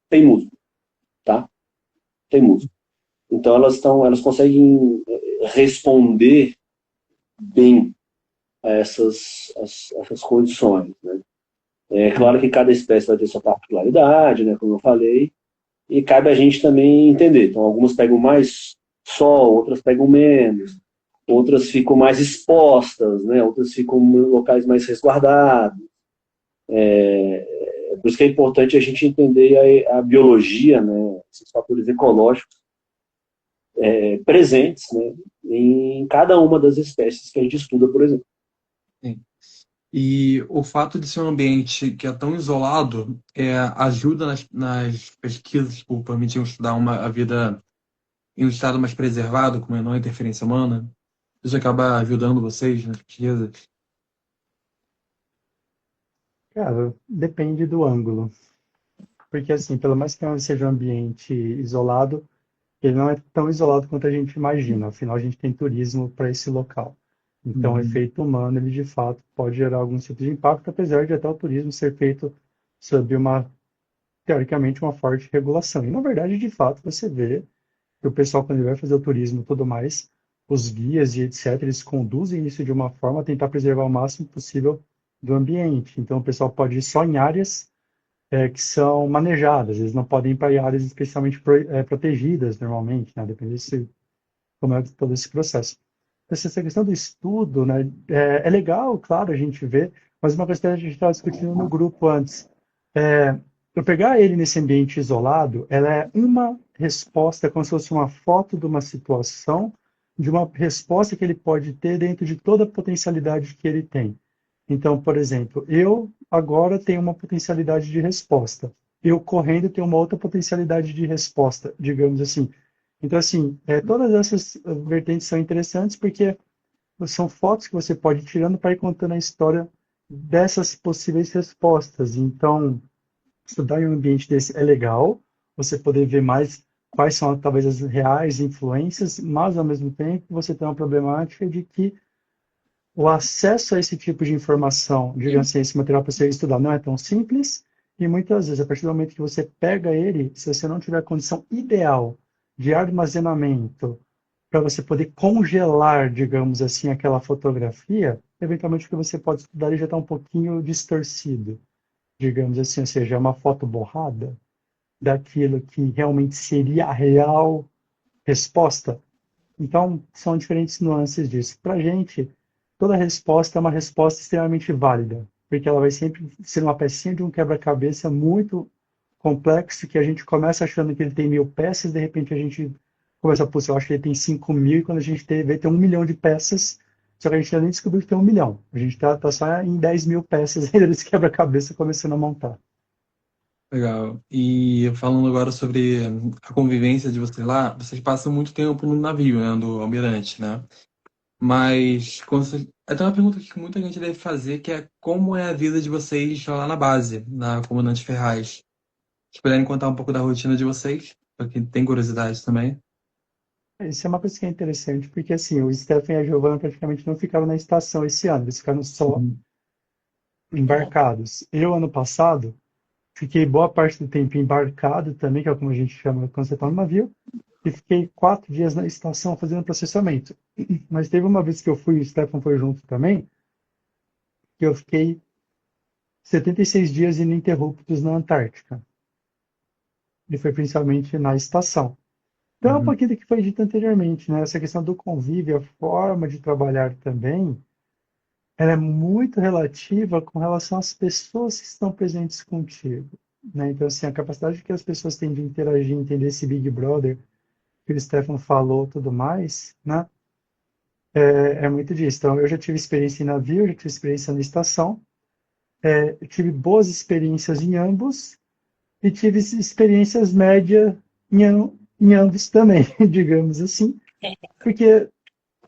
tem musgo, tá? Tem musgo. Então elas conseguem responder bem a essas condições, né? É claro que cada espécie vai ter sua particularidade, né, como eu falei, e cabe a gente também entender. Então, algumas pegam mais sol, outras pegam menos, outras ficam mais expostas, né, outras ficam em locais mais resguardados. Por isso que é importante a gente entender a biologia, né, esses fatores ecológicos presentes, né, em cada uma das espécies que a gente estuda, por exemplo. Sim. E o fato de ser um ambiente que é tão isolado ajuda nas pesquisas por permitir estudar a vida em um estado mais preservado, com menor interferência humana? Isso acaba ajudando vocês nas pesquisas? Cara, depende do ângulo. Porque, assim, pelo mais que seja um ambiente isolado, ele não é tão isolado quanto a gente imagina. Afinal, a gente tem turismo para esse local. Então, o Uhum. efeito humano, ele de fato pode gerar algum tipo de impacto, apesar de até o turismo ser feito sob uma, teoricamente, uma forte regulação. E, na verdade, de fato, você vê que o pessoal, quando ele vai fazer o turismo e tudo mais, os guias e etc., eles conduzem isso de uma forma a tentar preservar o máximo possível do ambiente. Então, o pessoal pode ir só em áreas que são manejadas, eles não podem ir para áreas especialmente protegidas normalmente, né? Depende de como é todo esse processo. Essa questão do estudo, né, é legal, claro, a gente vê, mas uma questão que a gente estava discutindo no grupo antes. Eu pegar ele nesse ambiente isolado, ela é uma resposta, como se fosse uma foto de uma situação, de uma resposta que ele pode ter dentro de toda a potencialidade que ele tem. Então, por exemplo, eu agora tenho uma potencialidade de resposta. Eu correndo tenho uma outra potencialidade de resposta, digamos assim. Então, assim, todas essas vertentes são interessantes porque são fotos que você pode ir tirando para ir contando a história dessas possíveis respostas. Então, estudar em um ambiente desse é legal, você poder ver mais quais são talvez as reais influências, mas ao mesmo tempo você tem uma problemática de que o acesso a esse tipo de informação, digamos assim, esse material para você estudar não é tão simples, e muitas vezes, a partir do momento que você pega ele, se você não tiver a condição ideal de armazenamento para você poder congelar, digamos assim, aquela fotografia, eventualmente o que você pode estudar ele já está um pouquinho distorcido, digamos assim, ou seja, é uma foto borrada daquilo que realmente seria a real resposta. Então, são diferentes nuances disso. Para a gente, toda resposta é uma resposta extremamente válida, porque ela vai sempre ser uma pecinha de um quebra-cabeça muito complexo, que a gente começa achando que ele tem 1000 peças, de repente a gente começa, pô, eu acho que ele tem 5.000, e quando a gente vê, tem 1 milhão de peças, só que a gente ainda nem descobriu que tem 1 milhão. A gente tá só em 10.000 peças ainda desse quebra-cabeça começando a montar. Legal. E falando agora sobre a convivência de vocês lá, vocês passam muito tempo no navio, né, do Almirante, né? Mas tem uma pergunta que muita gente deve fazer, que é como é a vida de vocês lá na base, na Comandante Ferraz. Se puderem contar um pouco da rotina de vocês, para quem tem curiosidade também. Isso é uma coisa que é interessante, porque assim, o Stefan e a Giovanna praticamente não ficaram na estação esse ano, eles ficaram só Uhum. embarcados. Eu, ano passado, fiquei boa parte do tempo embarcado também, que é como a gente chama quando você está no navio, e fiquei 4 dias na estação fazendo processamento. Mas teve uma vez que eu fui, o Stefan foi junto também, que eu fiquei 76 dias ininterruptos na Antártica. E foi principalmente na estação. Então é um Uhum. pouquinho do que foi dito anteriormente, né? Essa questão do convívio, a forma de trabalhar também, ela é muito relativa com relação às pessoas que estão presentes contigo, né? Então, assim, a capacidade que as pessoas têm de interagir, entender esse Big Brother que o Stefan falou, tudo mais, né? É muito disso. Então, eu já tive experiência em navio, já tive experiência na estação, eu tive boas experiências em ambos e tive experiências médias em ambos também, digamos assim, porque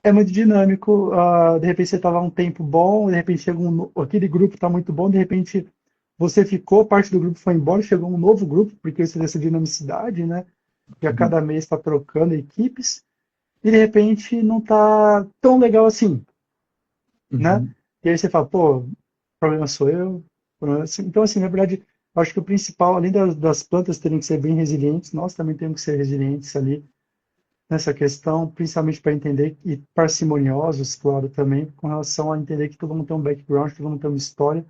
é muito dinâmico. De repente você estava um tempo bom, de repente chega aquele grupo está muito bom, de repente você ficou, parte do grupo foi embora, chegou um novo grupo, porque isso é essa dinamicidade, né? Que a cada mês está trocando equipes, e de repente não está tão legal assim, né? Uhum. E aí você fala, pô, o problema sou eu. Então, assim, na verdade, eu acho que o principal, além das plantas terem que ser bem resilientes, nós também temos que ser resilientes ali nessa questão, principalmente para entender, e parcimoniosos, claro, também, com relação a entender que todo mundo tem um background, todo mundo tem uma história,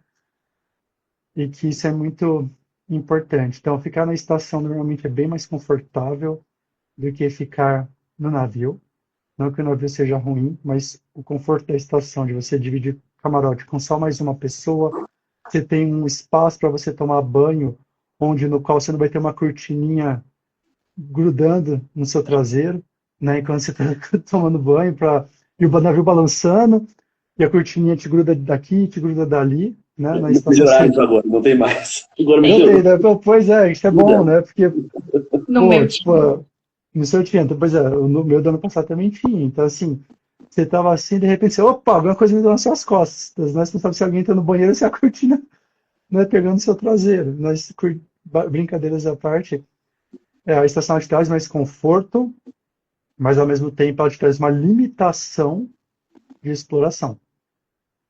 e que isso é muito importante. Então, ficar na estação normalmente é bem mais confortável do que ficar no navio. Não que o navio seja ruim, mas o conforto da estação, de você dividir camarote com só mais uma pessoa, você tem um espaço para você tomar banho, onde no qual você não vai ter uma cortininha grudando no seu traseiro, né? Enquanto você está tomando banho, e o navio balançando, e a cortininha te gruda daqui, te gruda dali, né? Na estação Melhoraram isso sempre. agora, não tem mais. Agora Não tem, melhorou. né? Pois é, isso é bom, Cuidado. né? Porque, No pô, meu tipo, time. no seu tinha, pois é, no meu do ano passado também tinha. Então, assim, Você tava assim, de repente, você, opa, alguma coisa me deu nas suas costas. Nós não sabemos se alguém entra no banheiro, se a cortina não é pegando o seu traseiro. Brincadeiras à parte, a estação ela te traz mais conforto, mas ao mesmo tempo ela te traz uma limitação de exploração.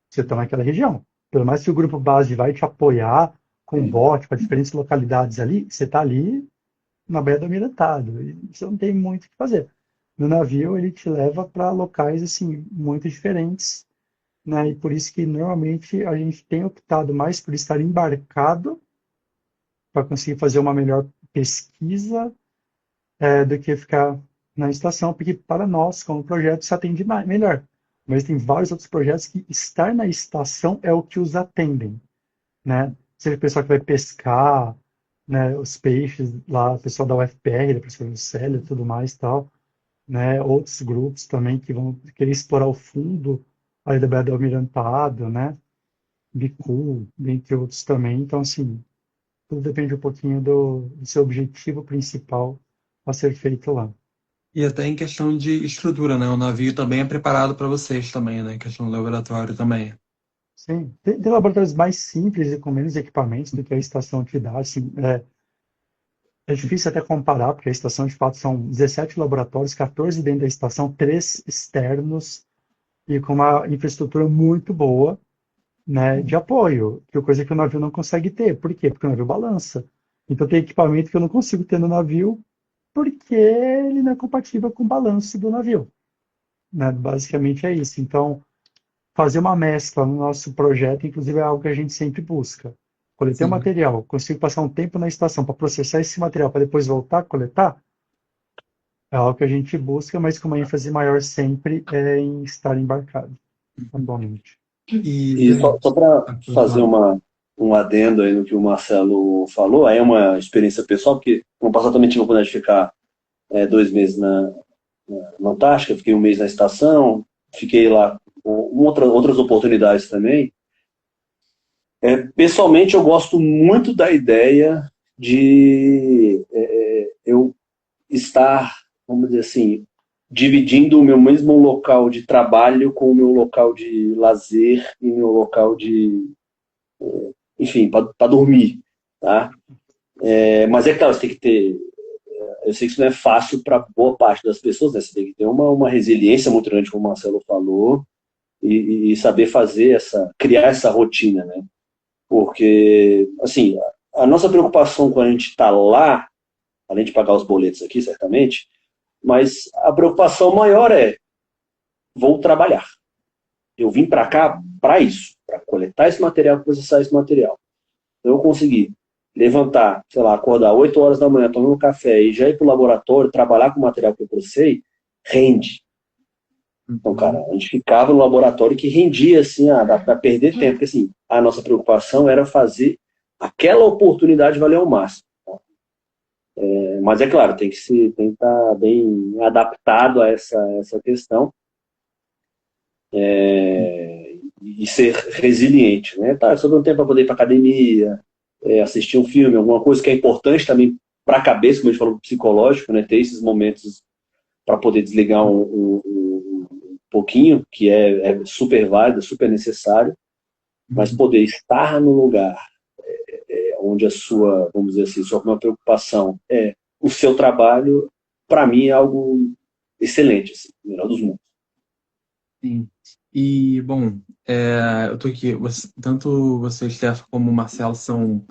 Você está naquela região. Pelo mais que o grupo base vai te apoiar com bote para diferentes localidades ali, você está ali na Baía do Almirantado. E você não tem muito o que fazer. No navio, ele te leva para locais assim muito diferentes, né? E por isso que normalmente a gente tem optado mais por estar embarcado para conseguir fazer uma melhor pesquisa do que ficar na estação, porque para nós, como projeto, se atende melhor. Mas tem vários outros projetos que estar na estação é o que os atendem, né? Seja o pessoal que vai pescar, né, os peixes lá, o pessoal da UFPR, da professora Lucélia e tudo mais e tal, né? Outros grupos também que vão querer explorar o fundo ali da Baía do Almirantado, né? Bicu, dentre outros também. Então, assim, tudo depende um pouquinho do seu objetivo principal a ser feito lá. E até em questão de estrutura, né? O navio também é preparado para vocês também, né? Em questão do laboratório também. Sim, tem laboratórios mais simples e com menos equipamentos do que a estação te dá. Assim, é difícil até comparar, porque a estação de fato são 17 laboratórios, 14 dentro da estação, 3 externos e com uma infraestrutura muito boa, né, de apoio, que é coisa que o navio não consegue ter. Por quê? Porque o navio balança. Então tem equipamento que eu não consigo ter no navio porque ele não é compatível com o balanço do navio, né? Basicamente é isso. Então, fazer uma mescla no nosso projeto, inclusive, é algo que a gente sempre busca. Coletei o Sim. material, consigo passar um tempo na estação para processar esse material para depois voltar a coletar, é algo que a gente busca, mas com uma ênfase maior sempre em estar embarcado, atualmente. E, E só gente, para pode fazer falar. um adendo aí no que o Marcelo falou, aí é uma experiência pessoal, porque no passado também tive a oportunidade de ficar 2 meses na Antártica, fiquei um mês na estação, fiquei lá com outras oportunidades também. Pessoalmente, eu gosto muito da ideia de eu estar, vamos dizer assim, dividindo o meu mesmo local de trabalho com o meu local de lazer e meu local de, enfim, para dormir, tá? Mas é claro, você tem que ter, eu sei que isso não é fácil para boa parte das pessoas, né? Você tem que ter uma resiliência muito grande, como o Marcelo falou, e saber criar essa rotina, né? Porque, assim, a nossa preocupação quando a gente está lá, além de pagar os boletos aqui, certamente, mas a preocupação maior é: vou trabalhar. Eu vim para cá para isso, para coletar esse material, processar esse material. Então, eu consegui levantar, sei lá, acordar 8 horas da manhã, tomar um café e já ir para o laboratório, trabalhar com o material que eu processei, rende. Então, cara, a gente ficava no laboratório que rendia, assim, dá para perder tempo, porque, assim, a nossa preocupação era fazer aquela oportunidade valer ao máximo. Mas é claro, tem que estar bem adaptado a essa questão e ser resiliente, né? Tá, sobre um tempo para poder ir para academia, assistir um filme, alguma coisa que é importante também para a cabeça, como a gente falou, psicológico, né? Ter esses momentos para poder desligar um pouquinho, que é super válido, super necessário, mas poder estar no lugar onde a sua, vamos dizer assim, sua maior preocupação é o seu trabalho, para mim é algo excelente, assim, o melhor dos mundos. Sim. E, bom, eu tô aqui, tanto você, Steph, como o Marcelo são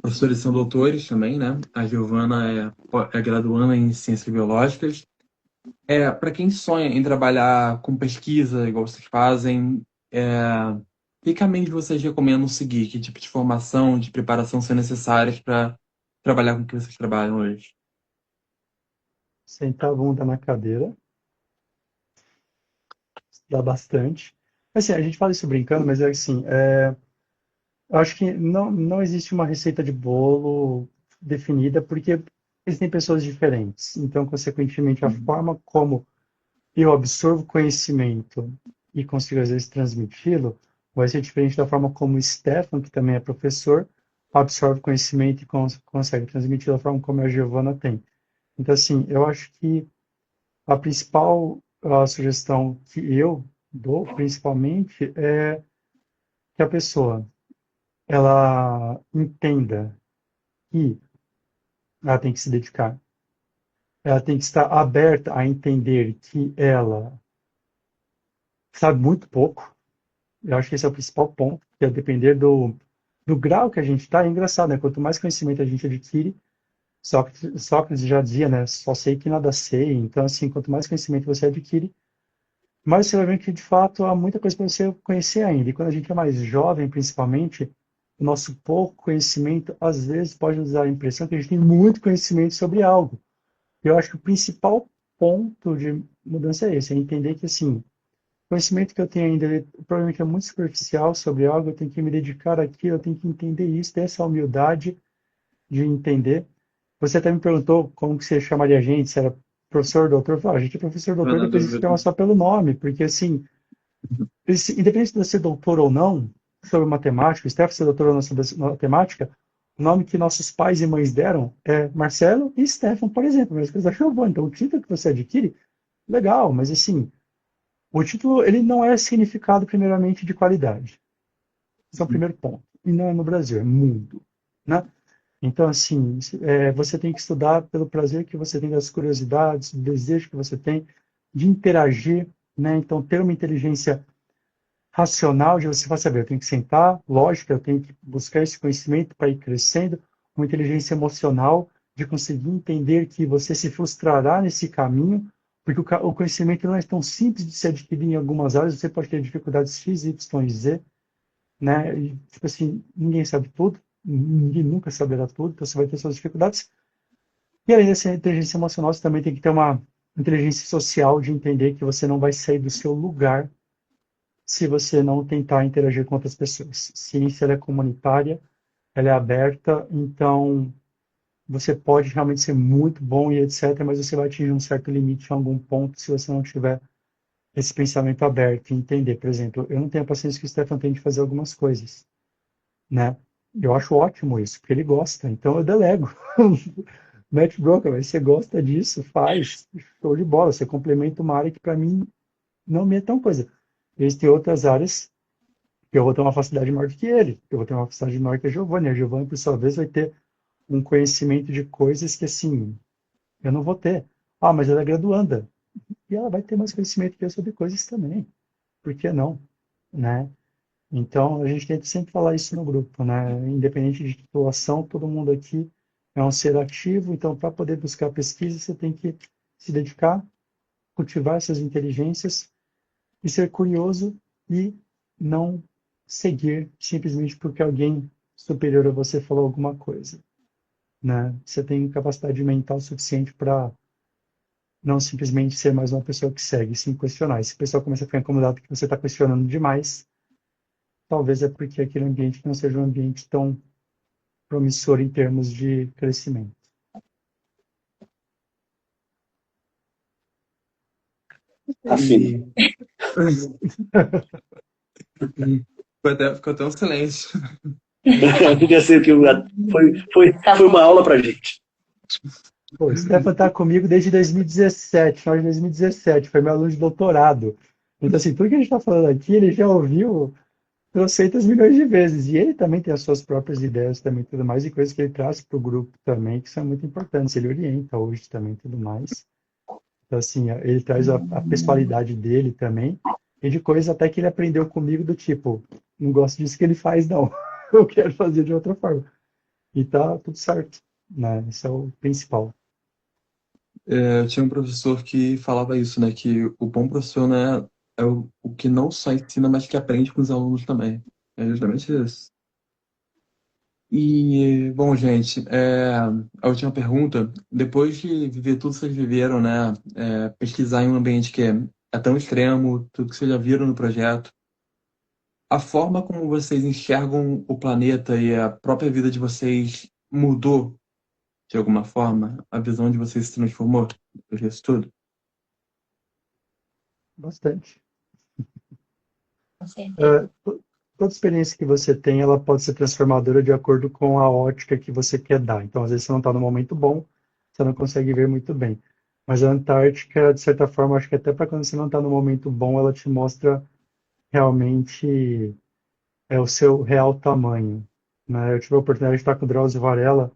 professores, são doutores também, né? A Giovana é graduanda em Ciências Biológicas. Para quem sonha em trabalhar com pesquisa, igual vocês fazem, que caminhos vocês recomendam seguir? Que tipo de formação, de preparação são necessárias para trabalhar com o que vocês trabalham hoje? Sentar a bunda na cadeira, estudar bastante. Assim, a gente fala isso brincando, mas é assim, eu acho que não existe uma receita de bolo definida, porque existem pessoas diferentes. Então, consequentemente, a forma como eu absorvo conhecimento e consigo, às vezes, transmiti-lo, vai ser diferente da forma como o Stefan, que também é professor, absorve conhecimento e consegue transmitir da forma como a Giovana tem. Então, assim, eu acho que a principal a sugestão que eu dou, principalmente, é que a pessoa ela entenda que ela tem que se dedicar, ela tem que estar aberta a entender que ela sabe muito pouco. Eu acho que esse é o principal ponto, que é depender do grau que a gente está. É engraçado, né? Quanto mais conhecimento a gente adquire, Sócrates já dizia, né? Só sei que nada sei. Então, assim, quanto mais conhecimento você adquire, mais você vai ver que, de fato, há muita coisa para você conhecer ainda. E quando a gente é mais jovem, principalmente, o nosso pouco conhecimento, às vezes, pode nos dar a impressão que a gente tem muito conhecimento sobre algo. Eu acho que o principal ponto de mudança é esse, é entender que, assim, o conhecimento que eu tenho ainda, ele provavelmente é muito superficial sobre algo, eu tenho que me dedicar àquilo, eu tenho que entender isso, ter essa humildade de entender. Você até me perguntou como que você chamaria a gente, se era professor, doutor. Eu falei, a gente é professor, doutor, Na depois a gente dúvida. chama só pelo nome, porque, assim, independente de você ser doutor ou não sobre matemática, o Steph ser doutor ou não sobre matemática, o nome que nossos pais e mães deram é Marcelo e Stefan, por exemplo, mesma coisa da Giovanna. Então, o título que você adquire, legal, mas assim, o título ele não é significado primeiramente de qualidade. Esse é o primeiro ponto. E não é no Brasil, é mundo, né? Então, assim, você tem que estudar pelo prazer que você tem das curiosidades, do desejo que você tem de interagir, né? Então, ter uma inteligência racional de você vai saber, eu tenho que sentar, lógica, eu tenho que buscar esse conhecimento para ir crescendo, uma inteligência emocional de conseguir entender que você se frustrará nesse caminho, porque o conhecimento não é tão simples de se adquirir em algumas áreas, você pode ter dificuldades X, Y e Z, né? E, tipo assim, ninguém sabe tudo, ninguém nunca saberá tudo, então você vai ter suas dificuldades. E além dessa inteligência emocional, você também tem que ter uma inteligência social de entender que você não vai sair do seu lugar se você não tentar interagir com outras pessoas. Ciência ela é comunitária, ela é aberta, então você pode realmente ser muito bom e etc., mas você vai atingir um certo limite em algum ponto se você não tiver esse pensamento aberto e entender. Por exemplo, eu não tenho a paciência que o Stefan tem de fazer algumas coisas, né? Eu acho ótimo isso, porque ele gosta, então eu delego. Matt Broker, mas você gosta disso, faz, show de bola, você complementa uma área que para mim não me é tão coisa. Existem outras áreas que eu vou ter uma facilidade maior do que ele, eu vou ter uma facilidade maior que a Giovanna, e a Giovanna, por sua vez, vai ter um conhecimento de coisas que, assim, eu não vou ter. Ah, mas ela é graduanda, e ela vai ter mais conhecimento que eu sobre coisas também, por que não, né? Então, a gente tenta sempre falar isso no grupo, né? Independente de titulação, todo mundo aqui é um ser ativo, então, para poder buscar pesquisa, você tem que se dedicar, cultivar essas inteligências e ser curioso e não seguir simplesmente porque alguém superior a você falou alguma coisa, né? Você tem capacidade mental suficiente para não simplesmente ser mais uma pessoa que segue, sem questionar. E se o pessoal começa a ficar incomodado que você está questionando demais, talvez é porque aquele ambiente não seja um ambiente tão promissor em termos de crescimento. Afim. Ficou até um silêncio. Podia ser que foi uma aula pra gente. Pô, o Stefan está comigo desde 2017, final de 2017, foi meu aluno de doutorado. Então, assim, tudo que a gente está falando aqui, ele já ouviu trocentas milhões de vezes. E ele também tem as suas próprias ideias também, tudo mais, e coisas que ele traz para o grupo também, que são muito importantes. Ele orienta hoje também, tudo mais. Então, assim, ele traz a pessoalidade dele também, e de coisas até que ele aprendeu comigo do tipo, não gosto disso que ele faz, não. Eu quero fazer de outra forma. E tá tudo certo, né? Isso é o principal. Eu tinha um professor que falava isso, né? Que o bom professor, né, é o que não só ensina, mas que aprende com os alunos também. É justamente isso. E, bom, gente, a última pergunta. Depois de viver tudo que vocês viveram, né? Pesquisar em um ambiente que é tão extremo, tudo que vocês já viram no projeto, a forma como vocês enxergam o planeta e a própria vida de vocês mudou de alguma forma? A visão de vocês se transformou depois disso tudo? Bastante. Com certeza. Toda experiência que você tem, ela pode ser transformadora de acordo com a ótica que você quer dar. Então, às vezes você não está no momento bom, você não consegue ver muito bem. Mas a Antártica, de certa forma, acho que até para quando você não está no momento bom, ela te mostra realmente o seu real tamanho, né? Eu tive a oportunidade de estar com o Drauzio Varela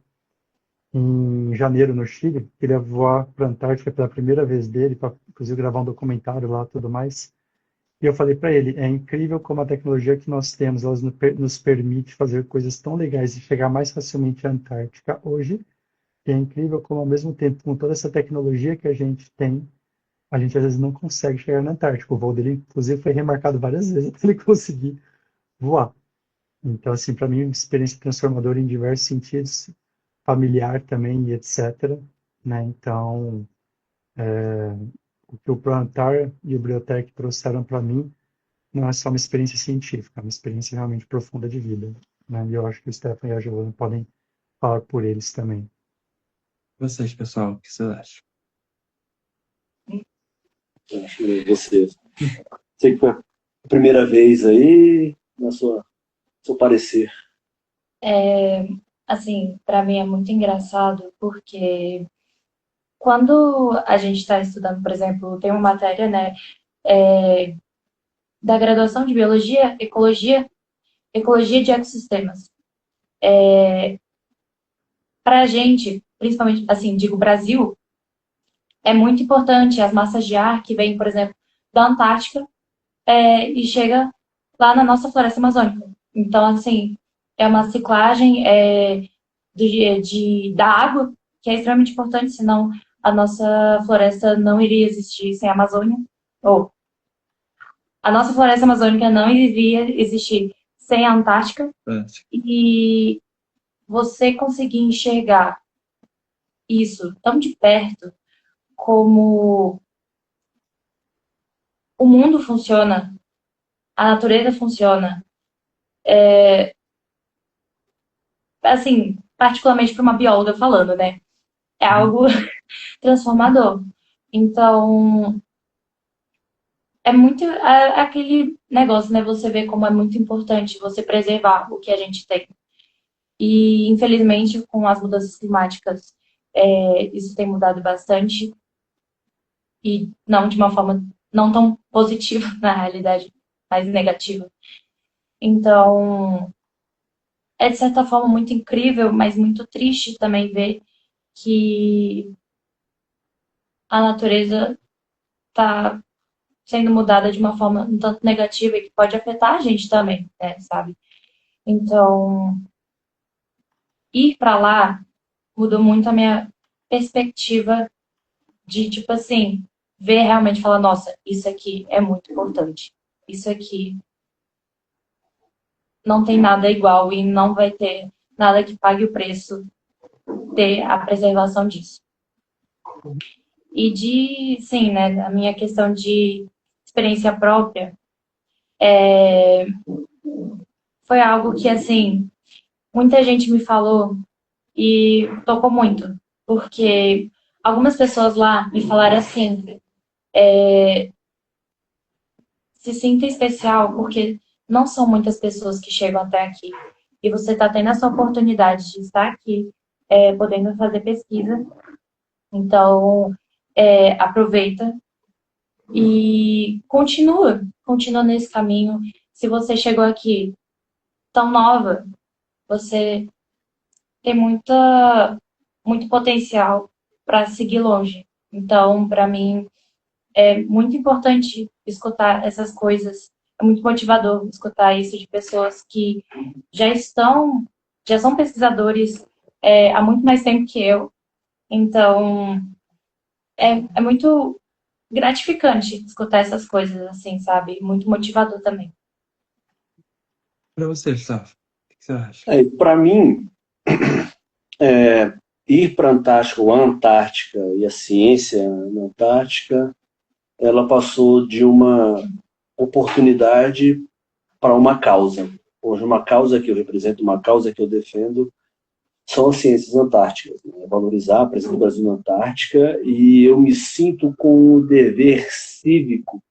em janeiro no Chile. Ele ia voar para a Antártica pela primeira vez dele, para inclusive gravar um documentário lá e tudo mais. E eu falei para ele, é incrível como a tecnologia que nós temos, ela nos permite fazer coisas tão legais e chegar mais facilmente à Antártica hoje. E é incrível como, ao mesmo tempo, com toda essa tecnologia que a gente tem, a gente às vezes não consegue chegar na Antártica. O voo dele, inclusive, foi remarcado várias vezes até ele conseguir voar. Então, assim, para mim, é uma experiência transformadora em diversos sentidos, familiar também e etc. Né? Então, o que o Plantar e o Biotech trouxeram para mim não é só uma experiência científica, é uma experiência realmente profunda de vida. Né? E eu acho que o Stefan e a Giovanna podem falar por eles também. Vocês, pessoal, o que vocês acham? Acho que você. Sei que foi a primeira vez aí, na seu parecer. Assim, para mim é muito engraçado, porque quando a gente está estudando, por exemplo, tem uma matéria, né, da graduação de Biologia, Ecologia de Ecossistemas. Para a gente, principalmente, assim, digo Brasil, é muito importante as massas de ar que vêm, por exemplo, da Antártica e chega lá na nossa floresta amazônica. Então, assim, é uma ciclagem da água que é extremamente importante, senão a nossa floresta não iria existir sem a Amazônia. Ou a nossa floresta amazônica não iria existir sem a Antártica. E você conseguir enxergar isso tão de perto, como o mundo funciona, a natureza funciona, assim, particularmente para uma bióloga falando, né? É algo transformador. Então, é muito aquele negócio, né? Você vê como é muito importante você preservar o que a gente tem. E, infelizmente, com as mudanças climáticas, isso tem mudado bastante. E não de uma forma não tão positiva, na realidade, mais negativa. Então, é de certa forma muito incrível, mas muito triste também ver que a natureza está sendo mudada de uma forma um tanto negativa e que pode afetar a gente também, né, sabe? Então, ir para lá mudou muito a minha perspectiva de, tipo assim, ver realmente e falar, nossa, isso aqui é muito importante. Isso aqui não tem nada igual e não vai ter nada que pague o preço ter a preservação disso. E sim, né, a minha questão de experiência própria foi algo que, assim, muita gente me falou e tocou muito, porque algumas pessoas lá me falaram assim, se sinta especial, porque não são muitas pessoas que chegam até aqui. E você está tendo essa oportunidade de estar aqui, podendo fazer pesquisa. Então, aproveita e continua nesse caminho. Se você chegou aqui tão nova, você tem muito potencial para seguir longe. Então, para mim, é muito importante escutar essas coisas. É muito motivador escutar isso de pessoas que já são pesquisadores há muito mais tempo que eu. Então, é muito gratificante escutar essas coisas, assim, sabe? Muito motivador também. Para você, Gustavo, o que você acha? Para mim, ir para a Antártica ou a Antártica e a ciência na Antártica, ela passou de uma oportunidade para uma causa. Hoje, uma causa que eu represento, uma causa que eu defendo, são as ciências antárticas, né? Valorizar a presença do Brasil na Antártica, e eu me sinto com o dever cívico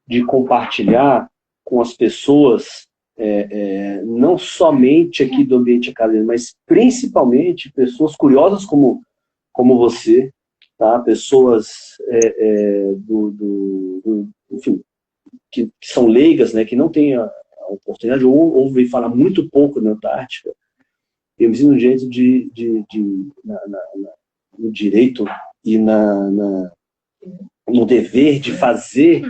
de compartilhar com as pessoas, não somente aqui do ambiente acadêmico, mas principalmente pessoas curiosas como você, tá? Pessoas enfim, que são leigas, né, que não têm a oportunidade, ou ouvem falar muito pouco na Antártica. Eu me sinto no direito no direito e no dever de fazer,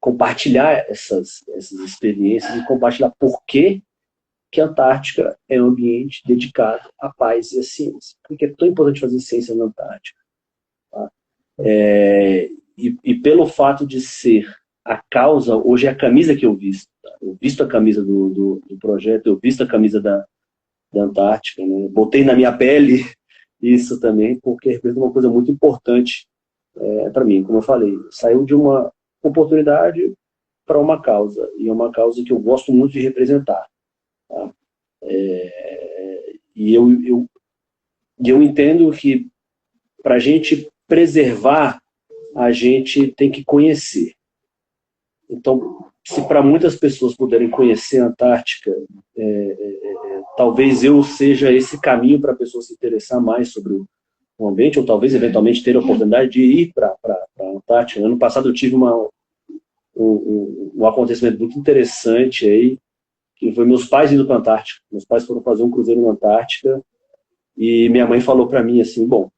compartilhar essas experiências e compartilhar por que a Antártica é um ambiente dedicado à paz e à ciência. Por que é tão importante fazer ciência na Antártica? Tá? E pelo fato de ser a causa, hoje é a camisa que eu visto. Tá? Eu visto a camisa do projeto, eu visto a camisa da Antártica, né? Botei na minha pele isso também, porque representa uma coisa muito importante para mim. Como eu falei, saiu de uma oportunidade para uma causa, e é uma causa que eu gosto muito de representar. Tá? E eu entendo que para a gente preservar, a gente tem que conhecer. Então, se para muitas pessoas puderem conhecer a Antártica, talvez eu seja esse caminho para a pessoa se interessar mais sobre o ambiente, ou talvez eventualmente ter a oportunidade de ir para a Antártica. Ano passado eu tive um acontecimento muito interessante aí, que foi meus pais indo para a Antártica. Meus pais foram fazer um cruzeiro na Antártica e minha mãe falou para mim assim, bom,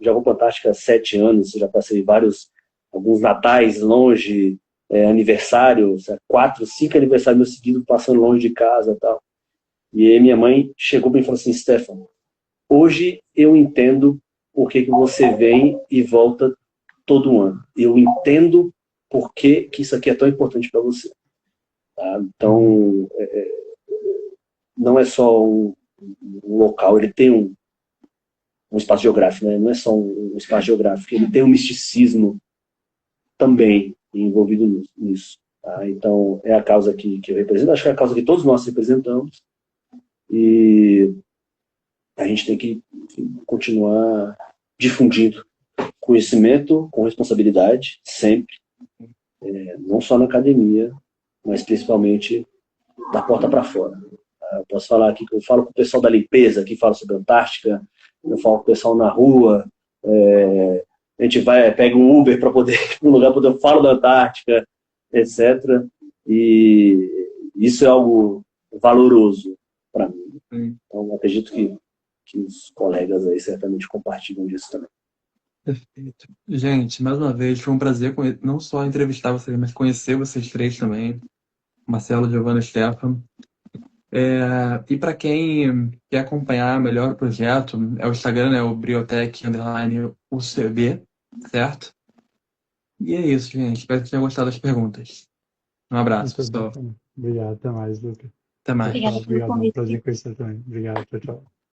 já vou para a Antártica há 7 anos, já passei alguns natais longe, aniversário, 4, 5 aniversários meus seguidos passando longe de casa e tal. E aí minha mãe chegou para mim e falou assim, Stefano, hoje eu entendo por que você vem e volta todo ano. Eu entendo por que isso aqui é tão importante para você. Tá? Então, não é só um local, ele tem um espaço geográfico, né? Não é só um espaço geográfico, ele tem um misticismo também envolvido nisso. Tá? Então, é a causa que eu represento, acho que é a causa que todos nós representamos, e a gente tem que continuar difundindo conhecimento com responsabilidade, sempre, não só na academia, mas principalmente da porta para fora. Eu posso falar aqui, eu falo com o pessoal da limpeza, que fala sobre a Antártica, eu falo com o pessoal na rua, a gente pega um Uber para poder ir para um lugar onde eu falo da Antártica, etc. E isso é algo valoroso para mim. Então, acredito que os colegas aí certamente compartilham disso também. Perfeito. Gente, mais uma vez, foi um prazer não só entrevistar vocês, mas conhecer vocês três também. Marcelo, Giovanna e Stefano. E para quem quer acompanhar melhor o projeto, o Instagram, né, o Briotech_UCB, certo? E é isso, gente. Espero que tenham gostado das perguntas. Um abraço, pessoal. Obrigado, até mais, Lucas. Até mais. Obrigada pelo Obrigado, é um convite. prazer conhecer também. Obrigado, tchau, tchau.